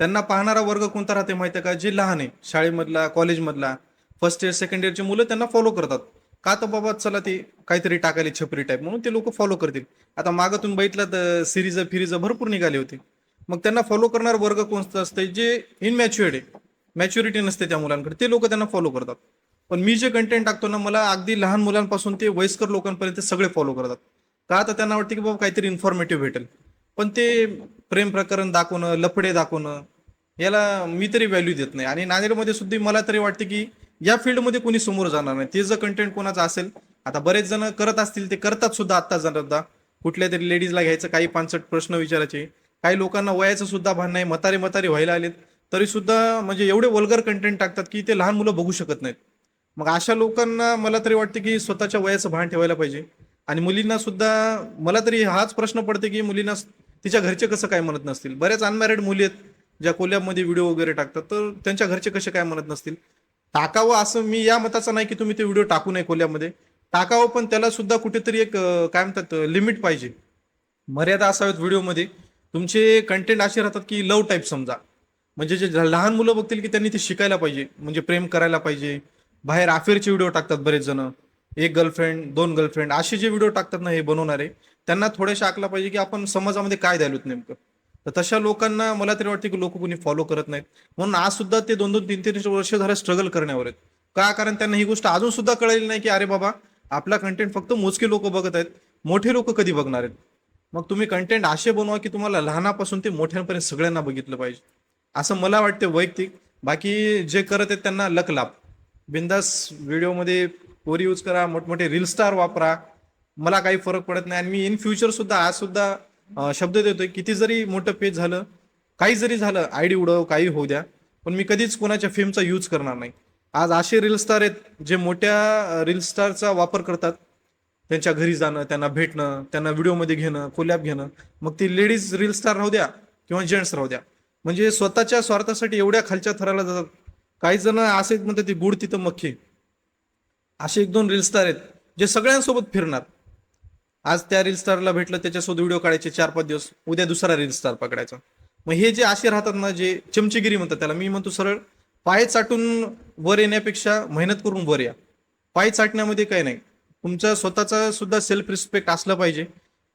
त्यांना पाहणारा वर्ग कोणता राहते माहिती आहे का, जे लहान आहे, शाळेमधला, कॉलेजमधला, फर्स्ट इयर सेकंड इयरची मुलं त्यांना फॉलो करतात. का तर बाबा चला ते काहीतरी टाकायले छपरी टाईप म्हणून ते लोक फॉलो करतील. आता मागं तुम्ही बघितलं तर सिरीज फिरीज भरपूर निघाले होते. मग त्यांना फॉलो करणार वर्ग कोणतं असतं, जे इनमॅच्युअर्ड आहे, मॅच्युरिटी नसते त्या मुलांकडे, ते लोक त्यांना फॉलो करतात. पण मी जे कंटेंट टाकतो ना, मला अगदी लहान मुलांपासून ते वयस्कर लोकांपर्यंत सगळे फॉलो करतात. का तर त्यांना वाटतं की बाबा काहीतरी इन्फॉर्मेटिव्ह भेटेल. पण ते प्रेम प्रकरण दाखवणं, लफडे दाखवणं, याला मी तरी व्हॅल्यू देत नाही. आणि नांदेडमध्ये सुद्धा मला तरी वाटते की या फील्डमध्ये कोणी समोर जाणार नाही. ते जर कंटेंट कोणाचं असेल, आता बरेच जण करत असतील, ते करतात सुद्धा आत्ता सुद्धा, कुठल्या तरी लेडीजला घ्यायचं, काही पानसट प्रश्न विचारायचे, काही लोकांना वयाचं सुद्धा भान नाही, म्हातारे म्हातारे व्हायला आलेत तरी सुद्धा म्हणजे एवढे वल्गर कंटेंट टाकतात की ते लहान मुलं बघू शकत नाहीत. मग अशा लोकांना मला तरी वाटतं की स्वतःच्या वयाचं भान ठेवायला पाहिजे. आणि मुलींना सुद्धा मला तरी हाच प्रश्न पडते की मुलींना तिच्या घरचे कसं काय म्हणत नसतील. बऱ्याच अनमॅरिड मुली आहेत ज्या कोल्ह्यामध्ये व्हिडिओ वगैरे टाकतात, तर त्यांच्या घरचे कसे काय म्हणत नसतील. टाकावं असं मी या मताचा नाही की तुम्ही ते व्हिडिओ टाकू नये कोल्ह्यामध्ये, टाकावं पण त्याला सुद्धा कुठेतरी एक काय म्हणतात लिमिट पाहिजे, मर्यादा असाव्यात व्हिडिओमध्ये. तुमचे कंटेंट असे राहतात की लव्ह टाईप समजा, म्हणजे जे लहान मुलं बघतील की त्यांनी ते शिकायला पाहिजे, म्हणजे प्रेम करायला पाहिजे. बाहेर अफेअरचे व्हिडिओ टाकतात बरेच जण, एक गर्लफ्रेंड 2 गर्लफ्रेंड असे जे व्हिडिओ टाकतात ना हे बनवणारे, त्यांना थोड्याशा आकला पाहिजे की आपण समाजामध्ये काय द्यायलोत नेमकं. तर तशा लोकांना मला तरी वाटतं की लोक कोणी फॉलो करत नाहीत. म्हणून आज सुद्धा ते 2-2, 3-3 वर्ष झालं स्ट्रगल करण्यावर आहेत. का? कारण त्यांना ही गोष्ट अजून सुद्धा कळलेली नाही की अरे बाबा आपला कंटेंट फक्त मोजके लोक बघत आहेत, मोठे लोक कधी बघणार आहेत. मग तुम्ही कंटेंट असे बनवा की तुम्हाला लहानापासून ते मोठ्यांपर्यंत सगळ्यांना बघितलं पाहिजे, असं मला वाटतं वैयक्तिक. बाकी जे करत आहेत त्यांना लक लाभ. बिंदास व्हिडिओमध्ये पोरी यूज करा, मोठमोठे रील स्टार वापरा, मला काही फरक पडत नाही. आणि मी इन फ्युचर सुद्धा आज सुद्धा शब्द देतोय, किती जरी मोठं पेज झालं, काही जरी झालं, आयडी उडव, काही होऊ द्या, पण मी कधीच कोणाच्या फेमचा यूज करणार नाही. आज असे रील स्टार आहेत जे मोठ्या रील स्टारचा वापर करतात, त्यांच्या घरी जाणं, त्यांना भेटणं, त्यांना व्हिडिओमध्ये घेणं, कोलॅब घेणं, मग ती लेडीज रील स्टार राहू द्या किंवा जेंट्स राहू द्या, म्हणजे स्वतःच्या स्वार्थासाठी एवढ्या खालच्या थराला जातात. काही जण असे म्हणतात ते गुड तिथं मख्खी, असे 1-2 रील स्टार आहेत जे सगळ्यांसोबत फिरणार. आज त्या रील स्टारला भेटलं, त्याच्यासोबत व्हिडिओ काढायचे 4-5 दिवस, उद्या दुसरा रील स्टार पकडायचा. मग हे जे असे राहतात ना, जे चमचेगिरी म्हणतात त्याला, मी म्हणतो सरळ पाय चाटून वर येण्यापेक्षा मेहनत करून वर या. पाय चाटण्यामध्ये काही नाही, तुमचा स्वतःचा सुद्धा सेल्फ रिस्पेक्ट असलं पाहिजे.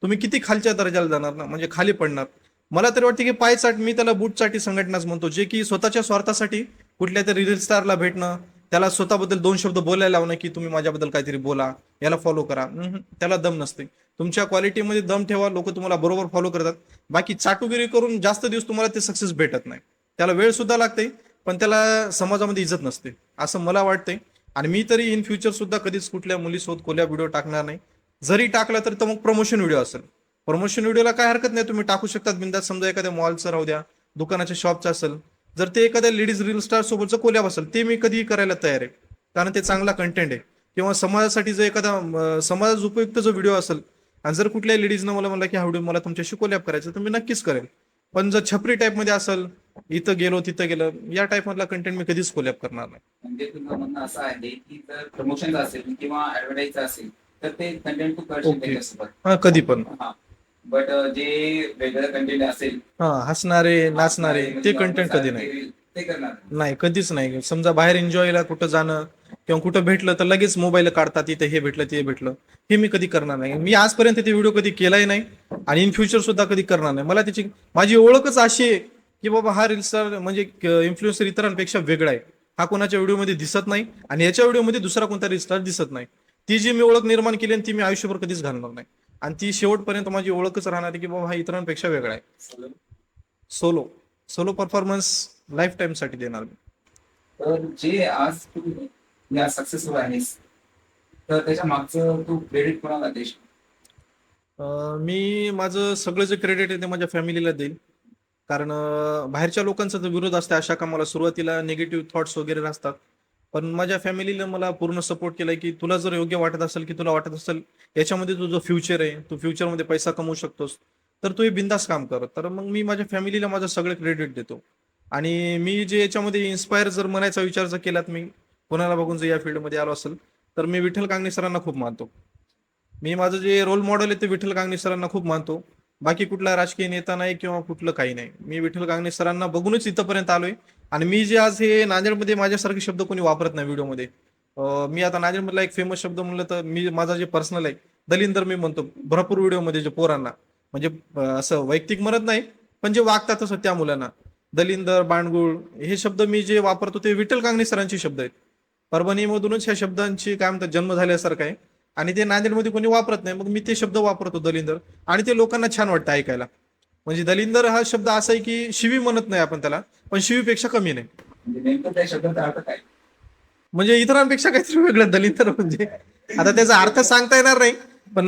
तुम्ही किती खालच्या दर्जाला जाणार ना, म्हणजे खाली पडणार. मला तरी वाटतं की पाय चाट, मी त्याला बूट चाटी संघटनाच म्हणतो, जे की स्वतःच्या स्वार्थासाठी कुठल्या तरी रील स्टारला भेटणं, त्याला स्वतःबद्दल 2 शब्द बोलायला लावणं की तुम्ही माझ्याबद्दल काहीतरी बोला, याला फॉलो करा. त्याला दम नसते. तुमच्या क्वालिटीमध्ये दम ठेवा, लोक तुम्हाला बरोबर फॉलो करतात. बाकी चाटुगिरी करून जास्त दिवस तुम्हाला ते सक्सेस भेटत नाही. त्याला वेळ सुद्धा लागते, पण त्याला समाजामध्ये इज्जत नसते, असं मला वाटतंय. आणि मी तरी इन फ्युचर सुद्धा कधीच कुठल्या मुलीसोबत कोल्या व्हिडिओ टाकणार नाही. जरी टाकला तर मग प्रमोशन व्हिडिओ असेल. प्रमोशन व्हिडिओला काय हरकत नाही, तुम्ही टाकू शकतात बिंदास. समजा एखाद्या मॉलचं राहू द्या, दुकानाच्या शॉपचं असेल, जर ते एखाद्या लेडीज रील स्टार सोबतचं कोल्याब असेल, ते मी कधीही करायला तयार आहे, कारण ते चांगला कंटेंट आहे. किंवा समाजासाठी जर एखादा समाजास उपयुक्त जो व्हिडिओ असेल, आणि जर कुठल्या लेडीजनं मला म्हणलं की हा व्हिडिओ मला तुमच्याशी कोल्याब करायचं, तर मी नक्कीच करेल. पण जर छपरी टाईपमध्ये असेल, इथं गेलो तिथं गेलं, या टाईप मधला कंटेंट मी कधीच कोल्याब करणार नाही. म्हणजे तुझं म्हणणं असं आहे की जर प्रमोशनचं असेल किंवा ऍडव्हर्टाईजचं असेल तर ते कंटेंट तू करशील Okay. त्याच्यासोबत. हा, कधी पण. हा, बट जे वेगळं कंटेंट असेल, हा, हसणारे नाचणारे ते कंटेंट कधी नाही. ते करणार नाही, कधीच नाही. समजा बाहेर एन्जॉयला कुठं जाणं किंवा कुठं भेटलं तर लगेच मोबाईल काढतात, इथे हे भेटलं ते भेटलं, हे मी कधी करणार नाही. मी आजपर्यंत ते व्हिडिओ कधी केलाही नाही आणि इन फ्युचर सुद्धा कधी करणार नाही. मला त्याची माझी ओळखच अशी आहे की बाबा हा रील स्टार म्हणजे इन्फ्लुएन्सर इतरांपेक्षा वेगळा आहे, हा कोणाच्या व्हिडिओमध्ये दिसत नाही आणि याच्या व्हिडिओमध्ये दुसरा कोणता रील स्टार दिसत नाही. ती जी मी ओळख निर्माण केली आणि ती मी आयुष्यभर कधीच घालणार नाही. आणि ती शेवटपर्यंत माझी ओळखच राहणार आहे की बाबा हा इतरांपेक्षा वेगळा आहे. सोलो परफॉर्मन्स लाईफ टाइम साठी देणार मी. तर जे आज तू या सक्सेसफुल आहेस तर त्याच्या मागचं तू क्रेडिट कोणाला देशील? मी माझं सगळं जे क्रेडिट आहे ते माझ्या फॅमिलीला देईल. कारण बाहेरच्या लोकांचा जो विरोध असतो अशा कामाला, सुरुवातीला निगेटिव्ह थॉट्स वगैरे असतात, पण माझ्या फॅमिलीनं मला पूर्ण सपोर्ट केलाय की तुला जर योग्य वाटत असेल, की तुला वाटत असेल याच्यामध्ये तुझं फ्युचर आहे, तू फ्युचरमध्ये पैसा कमवू शकतोस, तर तू हे बिंदास काम कर. तर मग मी माझ्या फॅमिलीला माझं सगळं क्रेडिट देतो. आणि मी जे याच्यामध्ये इन्स्पायर जर म्हणायचा विचार जर केलात, मी कोणाला बघून जर या फील्डमध्ये आलो असेल, तर मी विठ्ठल कांगणे सरांना खूप मानतो. मी माझं जे रोल मॉडेल आहे ते विठ्ठल कांगणे सरांना खूप मानतो. बाकी कुठला राजकीय नेता नाही किंवा कुठलं काही नाही. मी विठ्ठल कांगणे सरांना बघूनच इथंपर्यंत आलोय. आणि मी जे आज हे नांदेडमध्ये माझ्यासारखे शब्द कोणी वापरत नाही व्हिडिओमध्ये. मी आता नांदेडमधला एक फेमस शब्द म्हणलं तर मी माझा जे पर्सनल आहे दलिंदर मी म्हणतो भरपूर व्हिडिओमध्ये, जे पोरांना म्हणजे असं वैयक्तिक म्हणत नाही, पण जे वागतात असं त्या मुलांना दलिंदर, बाणगुळ हे शब्द मी जे वापरतो ते विठ्ठल कांगणे सरांचे शब्द आहेत. परभणीमधूनच ह्या शब्दांची काय म्हणतात जन्म झाल्यासारखं आहे. आणि ते नांदेडमध्ये कोणी वापरत नाही, मग मी ते शब्द वापरतो दलिंदर, आणि ते लोकांना छान वाटतं ऐकायला. म्हणजे दलिंदर हा शब्द असा आहे की शिवी म्हणत नाही आपण त्याला, पण शिवीपेक्षा कमी नाही. म्हणजे नेमकं त्या शब्दाचा अर्थ काय? म्हणजे इतरांपेक्षा काहीतरी वेगळं दलिंदर म्हणजे आता त्याचा अर्थ सांगता येणार नाही, पण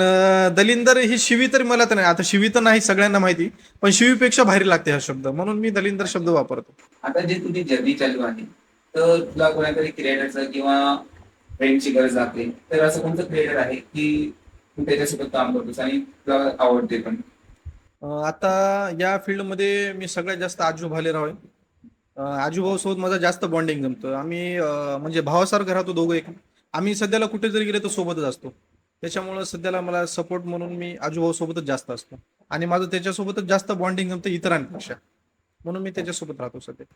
दलिंदर ही शिवी तरी मला तर नाही, आता शिवी तर नाही सगळ्यांना माहिती, पण शिवीपेक्षा भारी लागते हा शब्द, म्हणून मी दलिंदर शब्द वापरतो. आता जे तुझी जर्नी चालू आहे, तर तुला कोणातरी क्रिएटरचं किंवा फ्रेंडची गरज लागते, तर असं कोणतं क्रिएटर आहे की तू त्याच्यासोबत काम करतोस आणि तुला आवडते पण? आता या फील्डमध्ये मी सगळ्यात जास्त आजू भालेराव आहे. आजू भाऊ सोबत माझा जास्त बॉन्डिंग जमतं. आम्ही म्हणजे भावासारखं राहतो दोघं एक. आम्ही सध्याला कुठे जरी गेले तर सोबतच असतो. त्याच्यामुळं सध्याला मला सपोर्ट म्हणून मी आजू भाऊ सोबतच जास्त असतो आणि माझं त्याच्यासोबतच जास्त बॉन्डिंग जमतं इतरांपेक्षा, म्हणून मी त्याच्यासोबत राहतो सध्या.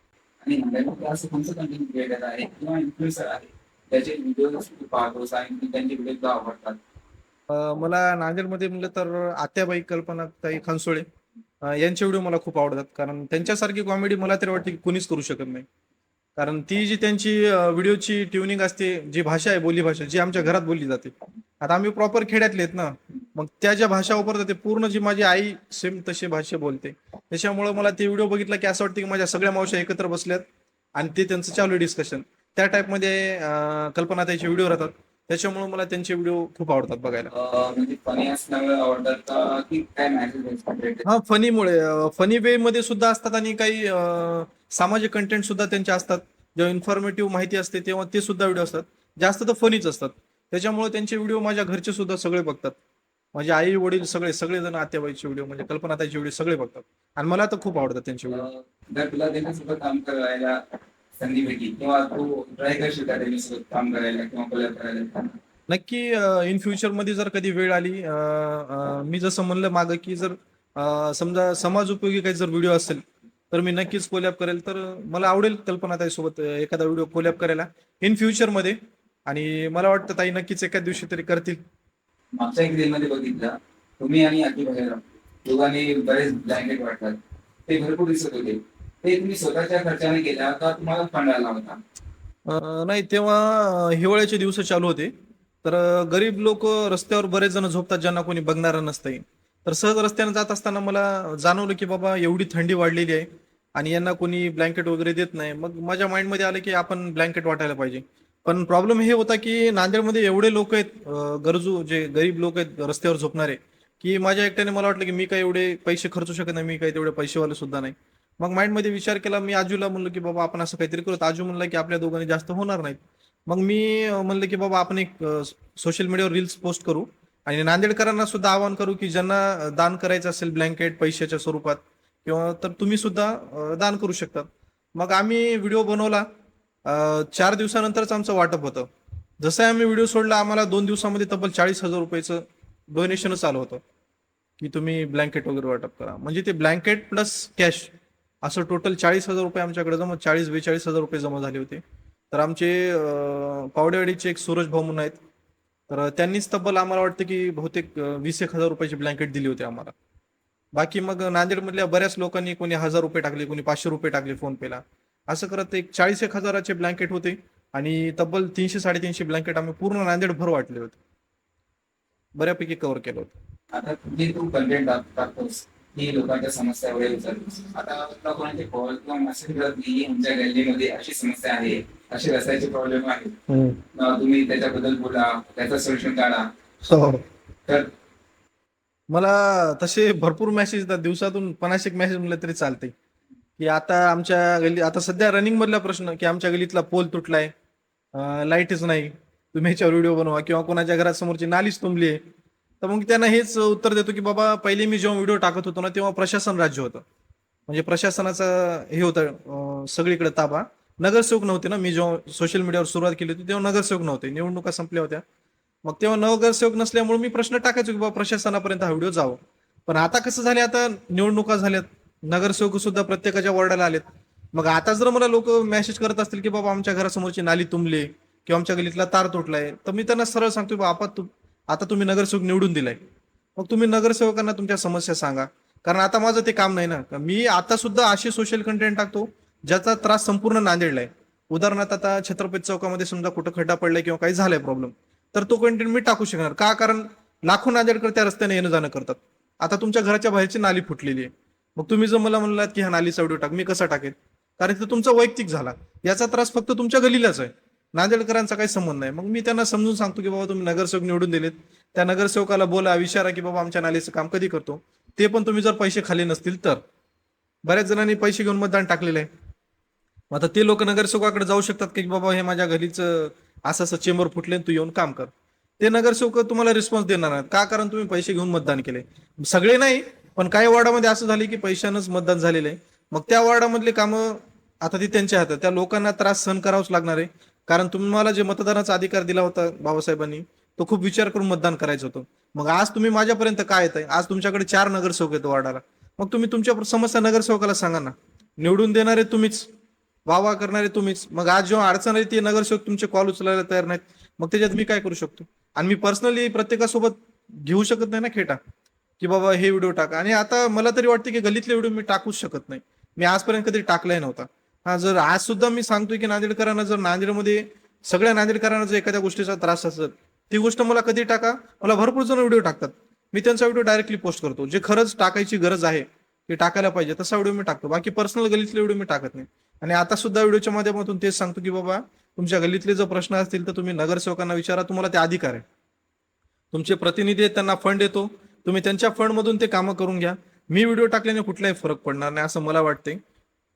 आणि नांदेडमध्ये असं कोणतं कंटेंट क्रिएटर आहे किंवा इन्फ्लुएन्सर आहे त्याचे व्हिडिओ तू पाहतोस आणि त्यांचे व्हिडिओ तुला आवडतात? मला नांदेडमध्ये म्हणलं तर आत्याबाई कल्पनाताई खनसोळे यांचे व्हिडिओ मला खूप आवडतात, कारण त्यांच्यासारखी कॉमेडी मला तरी वाटते की कोणीच करू शकत नाही. कारण ती जी त्यांची व्हिडिओची ट्युनिंग असते, जी भाषा आहे बोली भाषा जी आमच्या घरात बोलली जाते. आता आम्ही प्रॉपर खेड्यातले आहेत ना, मग त्या ज्या भाषा वापरतात ते पूर्ण जी माझी आई सेम तशी भाषा बोलते. त्याच्यामुळे मला ते व्हिडिओ बघितला की असं वाटतं की माझ्या सगळ्या मावश्या एकत्र बसल्यात आणि ते त्यांचं चालू डिस्कशन त्या टाईपमध्ये कल्पनाताईचे व्हिडिओ राहतात. त्याच्यामुळे मला त्यांचे व्हिडिओ खूप आवडतात बघायला. म्हणजे फनी असल्यामुळे आवडतात का की काय मॅसेज? हा, फनीमुळे फनी वे मध्ये सुद्धा असतात आणि काही सामाजिक कंटेंट सुद्धा त्यांचे असतात. जेव्हा इन्फॉर्मेटिव्ह माहिती असते तेव्हा ते सुद्धा व्हिडिओ असतात. जास्त तर फनीच असतात. त्याच्यामुळे त्यांचे व्हिडिओ माझ्या घरचे सुद्धा सगळे बघतात. माझे आई वडील सगळेजण आत्याबाईचे व्हिडिओ म्हणजे कल्पनाताईचे व्हिडिओ सगळे बघतात आणि मला तर खूप आवडतात त्यांचे व्हिडिओ. जर तुला त्यांच्यासोबत काम करायला संधी भेटली किंवा तू ट्राय करशील का त्यांच्यासोबत काम करायला किंवा कोलॅब करायला? नक्की इन फ्युचर मध्ये जर कधी वेळ आली, मी जसं म्हणलं मागं की जर समजा समाज उपयोगी काही जर व्हिडिओ असेल तर मी नक्कीच कोलॅब करेल. तर मला आवडेल कल्पना सोबत एखादा व्हिडिओ कोलॅब करायला इन फ्युचर मध्ये, आणि मला वाटतं ताई नक्कीच एखाद दिवशी तरी करतील. मागच्या एक मध्ये बघितलं तुम्ही आणि आजी भालेराव दोघांनी बरेच ब्लँकेट वाटतात, ते भरपूर दिसत होते. ते तुम्ही स्वतःच्या खर्चाने केला का तुम्हाला फंड आला होता? नाही, तेव्हा हिवाळ्याचे दिवस चालू होते. तर गरीब लोक रस्त्यावर बरेच जण झोपतात ज्यांना कोणी बघणारं नसतंय. तर सहज रस्त्याने जात असताना मला जाणवलं की बाबा एवढी थंडी वाढलेली आहे आणि यांना कोणी ब्लँकेट वगैरे देत नाही. मग माझ्या माइंडमध्ये आलं की आपण ब्लँकेट वाटायला पाहिजे. पण प्रॉब्लेम हे होता की नांदेडमध्ये एवढे लोक आहेत, गरजू जे गरीब लोक आहेत रस्त्यावर झोपणारे, की माझ्या एकट्याने मला वाटलं की मी काही एवढे पैसे खर्चू शकत नाही, मी काही तेवढे पैसेवाले सुद्धा नाही. मग माइंडमध्ये विचार केला, मी आजूला म्हणलं की बाबा आपण असं काहीतरी करू. आजू म्हणलं की आपल्या दोघांनी जास्त होणार नाहीत. मग मी म्हणलं की बाबा आपण एक सोशल मीडियावर रील्स पोस्ट करू आणि नांदेडकरांना सुद्धा आवाहन करू की ज्यांना दान करायचं असेल ब्लँकेट पैशाच्या स्वरूपात किंवा तर तुम्ही सुद्धा दान करू शकता. मग आम्ही व्हिडिओ बनवला. 4 दिवसानंतरच आमचं वाटप होतं. जसं आम्ही व्हिडिओ सोडला आम्हाला 2 दिवसामध्ये तब्बल 40,000 रुपयाचं डोनेशनच आलं होतं की तुम्ही ब्लँकेट वगैरे वाटप करा. म्हणजे ते ब्लँकेट प्लस कॅश असं टोटल 40,000 रुपये आमच्याकडे जमा 40-42,000 रुपये जमा झाले होते. तर आमचे पावडेवाडीचे एक सूरज भाऊ म्हणून आहेत, तर त्यांनीच तब्बल आम्हाला वाटतं की बहुतेक 20,000 रुपयाची ब्लँकेट दिली होती आम्हाला. बाकी मग नांदेडमधल्या बऱ्याच लोकांनी कोणी 1,000 रुपये टाकले, कोणी 500 रुपये टाकले फोन पेला. असं करत एक 40,000-1,000चे ब्लँकेट होते आणि तब्बल 300-350 ब्लँकेट आम्ही पूर्ण नांदेड भर वाटले होते. बऱ्यापैकी कव्हर केलं होतं. आता जे तू कंटेंट टाकतोस की लोकांच्या समस्या वगैरे विचारतोस, आता तुला कोणाचे कॉल किंवा मेसेज करत की आमच्या गल्लीमध्ये अशी समस्या आहे, असे रस्त्याचे प्रॉब्लेम आहे, तुम्ही त्याच्याबद्दल बोला, त्याचं सोल्युशन काढा, तर मला तसे भरपूर मेसेज येतात. दिवसातून 50 मेसेज म्हणलं तरी चालते की आता आमच्या गल्ली, आता सध्या रनिंग मधला प्रश्न की आमच्या गल्लीतला पोल तुटलाय, लाईटच नाही, तुम्ही ह्याच्यावर व्हिडिओ बनवा, किंवा कोणाच्या घरासमोरची नालीच तुंबली आहे. तर मग त्यांना हेच उत्तर देतो की बाबा पहिले मी जेव्हा व्हिडिओ टाकत होतो ना तेव्हा प्रशासन राज्य होतं, म्हणजे प्रशासनाचं हे होतं सगळीकडे ताबा. नगरसेवक नव्हते ना, मी जेव्हा सोशल मीडियावर सुरुवात केली होती तेव्हा नगरसेवक नव्हते, निवडणुका संपल्या होत्या. मग तेव्हा नगरसेवक नसल्यामुळे मी प्रश्न टाकायचो की बाबा प्रशासनापर्यंत हा व्हिडिओ जावं. पण आता कसं झाले, आता निवडणुका झाल्यात, नगरसेवक सुद्धा प्रत्येकाच्या वॉर्डाला आलेत. मग आता जर मला लोक मेसेज करत असतील की बाबा आमच्या घरासमोरची नाली तुंबली किंवा आमच्या गलीतला तार तुटलाय, तर मी त्यांना सरळ सांगतो बाबा आता तुम्ही नगरसेवक निवडून दिलाय, मग तुम्ही नगरसेवकांना तुमच्या समस्या सांगा. कारण आता माझं ते काम नाही ना. मी आता सुद्धा असे सोशल कंटेंट टाकतो ज्याचा त्रास संपूर्ण नांदेडला आहे. उदाहरणार्थ आता छत्रपती चौकामध्ये समजा कुठं खड्डा पडलाय किंवा काही झालाय प्रॉब्लेम, तर तो कंटेंट मी टाकू शकणार का? कारण लाखो नांदेडकर त्या रस्त्याने येणं जाणं करतात. आता तुमच्या घराच्या बाहेरची नाली फुटलेली आहे, मग तुम्ही जर मला म्हणलात की हा नालीचा व्हिडिओ टाक, मी कसा टाकेल? कारण तो तुमचा वैयक्तिक झाला, याचा त्रास फक्त तुमच्या गलीलाच आहे. नांदेडकरांचा काही संबंध नाही. मग मी त्यांना समजून सांगतो की बाबा तुम्ही नगरसेवक निवडून दिलेत, त्या नगरसेवकाला बोला, विचारा की बाबा आमच्या नालीचं काम कधी करतो, ते पण तुम्ही जर पैसे खाली नसतील तर. बऱ्याच जणांनी पैसे घेऊन मतदान टाकलेलं आहे. मग आता ते लोक नगरसेवकाकडे जाऊ शकतात की बाबा हे माझ्या गलीचं असं असं चेंबर फुटले, तू येऊन काम कर. ते नगरसेवक तुम्हाला रिस्पॉन्स देणार नाहीत का, कारण तुम्ही पैसे घेऊन मतदान केले. सगळे नाही, पण काही वॉर्डामध्ये असं झाले की पैशानंच मतदान झालेलं आहे. मग त्या वॉर्डामधले कामं आता ती त्यांच्या हातात, त्या लोकांना त्रास सहन करावाच लागणार आहे. कारण तुम्हाला जे मतदानाचा अधिकार दिला होता बाबासाहेबांनी, तो खूप विचार करून मतदान करायचं होतं. मग आज तुम्ही माझ्यापर्यंत काय येत आहे, आज तुमच्याकडे 4 नगरसेवक आहेत वॉर्डाला. मग तुम्ही तुमच्या समस्या नगरसेवकाला सांगा ना. निवडून देणारे तुम्हीच, वावा करणारे तुम्हीच. मग आज जेव्हा अडचण आहे ते नगरसेवक तुमचे कॉल उचलायला तयार नाहीत, मग त्याच्यात मी काय करू शकतो. आणि मी पर्सनली प्रत्येकासोबत घेऊ शकत नाही ना खेटा, की बाबा हे व्हिडिओ टाका. आणि आता मला तरी वाटते की गल्लीतले व्हिडिओ मी टाकूच शकत नाही. मी आजपर्यंत कधी टाकलाही नव्हता. हा, जर आज सुद्धा मी सांगतोय की नांदेडकरांना, जर नांदेडमध्ये सगळ्या नांदेडकरांना जर एखाद्या गोष्टीचा त्रास असेल, ती गोष्ट मला कधी टाका. मला भरपूर जण व्हिडिओ टाकतात, मी त्यांचा व्हिडिओ डायरेक्टली पोस्ट करतो. जे खरंच टाकायची गरज आहे, ते टाकायला पाहिजे तसा व्हिडिओ मी टाकतो. बाकी पर्सनल गल्लीतले व्हिडिओ मी टाकत नाही. आणि आता सुद्धा व्हिडिओच्या माध्यमातून तेच सांगतो की बाबा तुमच्या गल्लीतले जर प्रश्न असतील तर तुम्ही नगरसेवकांना विचारा, तुम्हाला ते अधिकार आहे. तुमचे प्रतिनिधी आहेत, त्यांना फंड येतो, तुम्ही त्यांच्या फंडमधून ते कामं करून घ्या. मी व्हिडिओ टाकल्याने कुठलाही फरक पडणार नाही असं मला वाटतंय.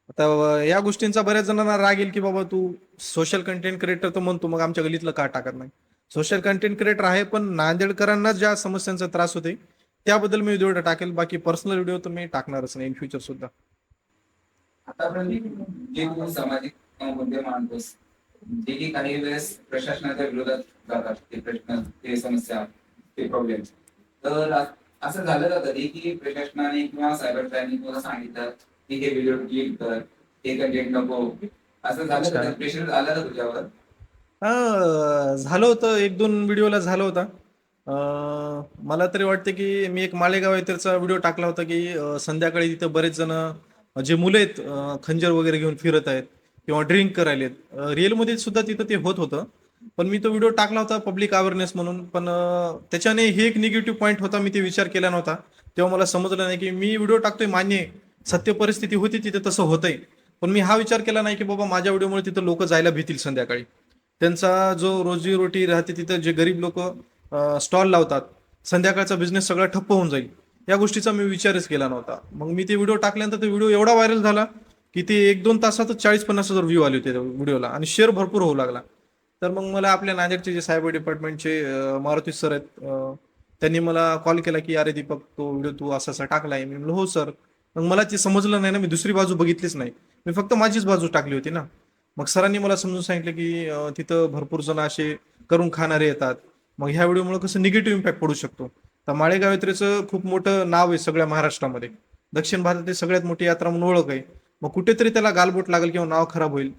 आता या गोष्टींचा बऱ्याच जणांना राग येईल की बाबा तू सोशल कंटेंट क्रिएटर तर म्हणतो, मग आमच्या गल्लीतलं का टाकत नाही. सोशल कंटेंट क्रिएटर आहे, पण नांदेडकरांना ज्या समस्यांचा त्रास होते त्याबद्दल मी व्हिडिओ टाकेल. बाकी पर्सनल व्हिडिओ तर मी टाकणारच नाही इन फ्युचर सुद्धा. आतापर्यंत जे तू सामाजिक मुद्दे मांडतोस, जे की काही वेळेस प्रशासनाच्या विरोधात जातात, ते प्रश्न, ते समस्या, ते प्रॉब्लेम, तर असं झालं का कधी की प्रशासनाने किंवा सायबर क्राईमने तुला सांगितलं की हे व्हिडिओ क्लिक कर, हे कंटेंट नको, असं झालं का? प्रेशर आलं का तुझ्यावर? हा, झालं होतं, 1-2 व्हिडिओला झालं होतं. मला तरी वाटतं की मी एक मालेगाव येथेचा व्हिडिओ टाकला होता की संध्याकाळी तिथं बरेच जण जे मुलं आहेत खंजर वगैरे घेऊन फिरत आहेत किंवा ड्रिंक करायलेत. रिअलमध्ये सुद्धा तिथं ते होत होतं. पण मी तो व्हिडिओ टाकला होता पब्लिक अवेअरनेस म्हणून. पण त्याच्याने हे एक निगेटिव्ह पॉईंट होता, मी ते विचार केला नव्हता. तेव्हा मला समजलं नाही की मी व्हिडिओ टाकतोय, मान्य आहे, सत्य परिस्थिती होती तिथे, तसं होतंय. पण मी हा विचार केला नाही की बाबा माझ्या व्हिडिओमुळे तिथं लोक जायला भीतील संध्याकाळी. त्यांचा जो रोजीरोटी राहते तिथं, जे गरीब लोक स्टॉल लावतात, संध्याकाळचा बिझनेस सगळा ठप्प होऊन जाईल, या गोष्टीचा मी विचारच केला नव्हता. मग मी ते व्हिडिओ टाकल्यानंतर ते व्हिडिओ एवढा व्हायरल झाला की ते 1-2 तासातच 40-50 हजार व्ह्यू आले होते त्या व्हिडिओला, आणि शेअर भरपूर होऊ लागला. तर मग मला आपल्या नांदेडचे जे सायबर डिपार्टमेंटचे मारुती सर आहेत, त्यांनी मला कॉल केला की अरे दीपक, तो व्हिडिओ तू असा असा टाकलाय. मी म्हणलं हो सर. मग मला ते समजलं नाही ना, मी दुसरी बाजू बघितलीच नाही, मी फक्त माझीच बाजू टाकली होती ना. मग सरांनी मला समजून सांगितलं की तिथं भरपूर जण असे करून खाणारे येतात, मग ह्या व्हिडिओमुळे कसं निगेटिव्ह इम्पॅक्ट पडू शकतो. तर माळेगाव यात्रेचं खूप मोठं नाव आहे सगळ्या महाराष्ट्रामध्ये, दक्षिण भारतातील सगळ्यात मोठी यात्रा म्हणून ओळख आहे. मग कुठेतरी त्याला गालबोट लागेल किंवा नाव खराब होईल.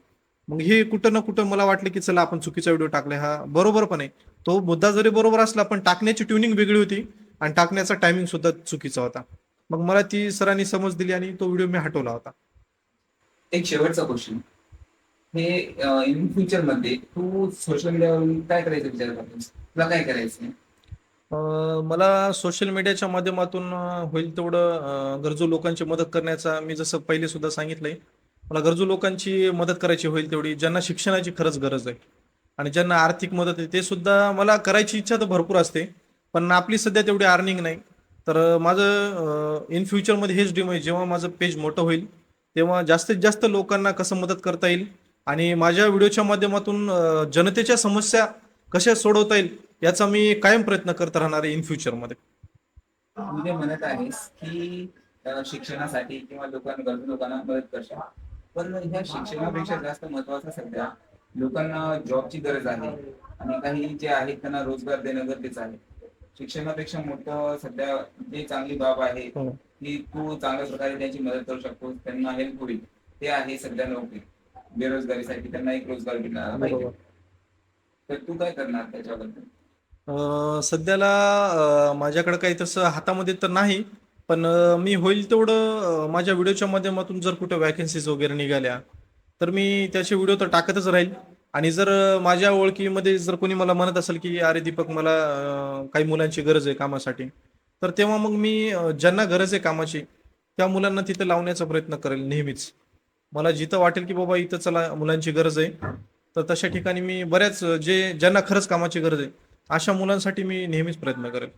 मग हे कुठं ना कुठं मला वाटलं की चला आपण चुकीचा व्हिडिओ टाकलाय. हा बरोबर पण आहे, तो मुद्दा जरी बरोबर असला पण टाकण्याची ट्युनिंग वेगळी होती आणि टाकण्याचा टायमिंग सुद्धा चुकीचा होता. मग मला ती सरांनी समज दिली आणि तो व्हिडिओ मी हटवला होता. एक शेवटचा क्वेश्चन, हे इन फ्युचर मध्ये तू सोशल मीडियावर काय करायचं विचार करतोस? तुला काय करायचं? मला सोशल मीडियाच्या माध्यमातून होईल तेवढं गरजू लोकांची मदत करण्याचा, मी जसं पहिले सुद्धा सांगितलंय, मला गरजू लोकांची मदत करायची होईल तेवढी, ज्यांना शिक्षणाची खरंच गरज आहे आणि ज्यांना आर्थिक मदत आहे, ते सुद्धा मला करायची इच्छा तर भरपूर असते. पण आपली सध्या तेवढी अर्निंग नाही. तर माझं इन फ्युचरमध्ये हेच ड्रीम आहे, जेव्हा माझं पेज मोठं होईल तेव्हा जास्तीत जास्त लोकांना कसं मदत करता येईल आणि माझ्या व्हिडिओच्या माध्यमातून जनतेच्या समस्या कशा सोडवता येईल याचा मी कायम प्रयत्न करत राहणार आहे इन फ्युचरमध्ये. तू जे म्हणत आहेस की शिक्षणासाठी किंवा गरजू लोकांना मदत करशील, पण ह्या शिक्षणापेक्षा जास्त महत्वाचं सध्या लोकांना जॉबची गरज आहे आणि काही जे आहेत त्यांना रोजगार देणं गरजेचं आहे. शिक्षणापेक्षा मोठं सध्या जे चांगली बाब आहे हो. की तू चांगल्या प्रकारे त्यांची मदत करू शकतो, त्यांना हेल्प होईल, ते आहे सध्या नोकरी. बेरोजगारीसाठी त्यांना एक रोजगार मिळणार पाहिजे. बरोबर. तर तू काय करणार त्याच्याबद्दल? सध्याला माझ्याकडे काही तसं हातामध्ये तर नाही, पण मी होईल तेवढं माझ्या व्हिडिओच्या माध्यमातून जर कुठं वॅकन्सीज वगैरे निघाल्या तर मी त्याचे व्हिडिओ तर टाकतच राहील. आणि जर माझ्या ओळखीमध्ये जर कोणी मला म्हणत असेल की अरे दीपक, मला काही मुलांची गरज आहे कामासाठी, तर तेव्हा मग मी ज्यांना गरज आहे कामाची त्या मुलांना तिथं लावण्याचा प्रयत्न करेल नेहमीच. मला जिथं वाटेल की बाबा इथं चला मुलांची गरज आहे, तर तशा ठिकाणी मी बऱ्याच ज्यांना खरंच कामाची गरज आहे अशा मुलांसाठी मी नेहमीच प्रयत्न करेल.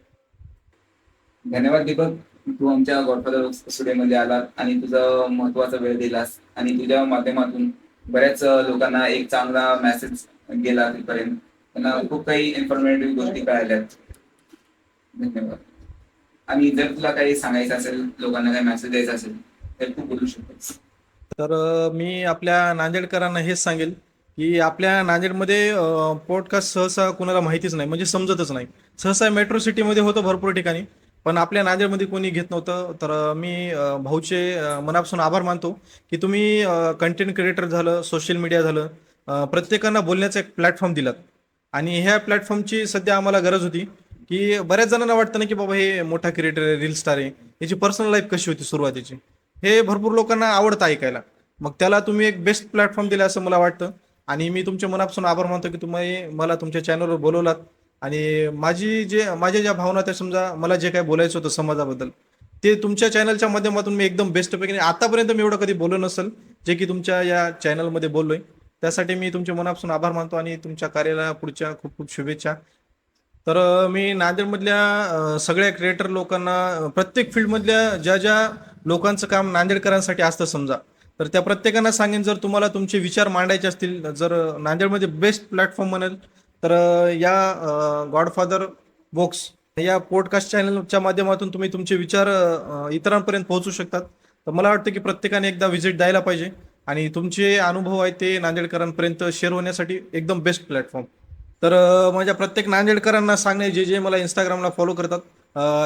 धन्यवाद दीपक, तू आमच्या गॉडफादर स्टुडिओमध्ये आलात आणि तुझा महत्वाचा वेळ दिलास आणि तुझ्या माध्यमातून बऱ्याच लोकांना एक चांगला मेसेज गेला तिथपर्यंत. त्यांना खूप काही इन्फॉर्मेटिव्ह गोष्टी कळाल्यात. धन्यवाद. आणि जर तुला काही सांगायचं असेल, लोकांना काही मेसेज द्यायचा असेल तर तू बोलू शकतोस. तर मी आपल्या नांदेडकरांना हेच सांगेल की आपल्या नांदेडमध्ये पॉडकास्ट सहसा कुणाला माहितीच नाही, म्हणजे समजतच नाही. सहसा मेट्रो सिटीमध्ये होतं भरपूर ठिकाणी, पण आपल्या नांदेडमध्ये कोणी घेत नव्हतं. तर मी भाऊचे मनापासून आभार मानतो की तुम्ही कंटेंट क्रिएटर झालं, सोशल मीडिया झालं, प्रत्येकांना बोलण्याचा एक प्लॅटफॉर्म दिलात. आणि ह्या प्लॅटफॉर्मची सध्या आम्हाला गरज होती की बऱ्याच जणांना वाटतं ना की बाबा हे मोठा क्रिएटर आहे, रील स्टार आहे, याची पर्सनल लाईफ कशी होती सुरुवातीची, हे भरपूर लोकांना आवडतं ऐकायला. मग त्याला तुम्ही एक बेस्ट प्लॅटफॉर्म दिला असं मला वाटतं. आणि मी तुमच्या मनापासून आभार मानतो की तुम्ही मला तुमच्या चॅनलवर बोलवलात. आणि माझ्या ज्या भावना त्या समजा मला जे काय बोलायचं होतं समाजाबद्दल, ते तुमच्या चॅनलच्या माध्यमातून मी एकदम बेस्टपैकी आतापर्यंत मी एवढं कधी बोललो नसेल जे की तुमच्या या चॅनलमध्ये बोललोय. त्यासाठी मी तुमच्या मनापासून आभार मानतो आणि तुमच्या कार्याला पुढच्या खूप खूप शुभेच्छा. तर मी नांदेडमधल्या सगळ्या क्रिएटर लोकांना, प्रत्येक फील्डमधल्या ज्या ज्या लोकांचं काम नांदेडकरांसाठी असतं समजा, तर त्या प्रत्येकांना सांगेन, जर तुम्हाला तुमचे विचार मांडायचे असतील, जर नांदेडमध्ये बेस्ट प्लॅटफॉर्म म्हणेल तर या गॉडफादर वॉक्स या पॉडकास्ट चॅनलच्या माध्यमातून तुम्ही तुमचे विचार इतरांपर्यंत पोहोचू शकतात. तर मला वाटतं की प्रत्येकाने एकदा व्हिजिट द्यायला पाहिजे आणि तुमचे अनुभव आहेत ते नांदेडकरांपर्यंत शेअर होण्यासाठी एकदम बेस्ट प्लॅटफॉर्म. तर माझ्या प्रत्येक नांदेडकरांना सांगणे, जे जे मला इंस्टाग्रामला फॉलो करतात,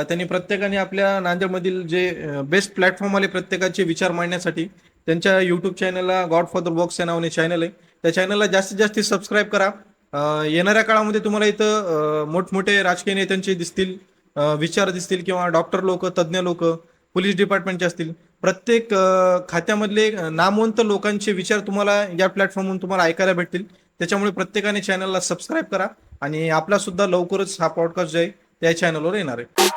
त्यांनी प्रत्येकाने आपल्या नांदेडमधील जे बेस्ट प्लॅटफॉर्म आले प्रत्येकाचे विचार मांडण्यासाठी, त्यांच्या यूट्यूब चॅनलला गॉडफादर वॉक्स या नावाने चॅनल आहे, त्या चॅनलला जास्तीत जास्त सबस्क्राईब करा. येणाऱ्या काळामध्ये तुम्हाला इथं मोठमोठे राजकीय नेत्यांचे दिसतील, विचार दिसतील, किंवा डॉक्टर लोक, तज्ज्ञ लोक, पोलीस डिपार्टमेंटचे असतील, प्रत्येक खात्यामधले नामवंत लोकांचे विचार तुम्हाला या प्लॅटफॉर्मवरून तुम्हाला ऐकायला भेटतील. त्याच्यामुळे प्रत्येकाने चॅनलला सबस्क्राईब करा आणि आपला सुद्धा लवकरच हा पॉडकास्ट जो आहे त्या चॅनलवर येणार आहे.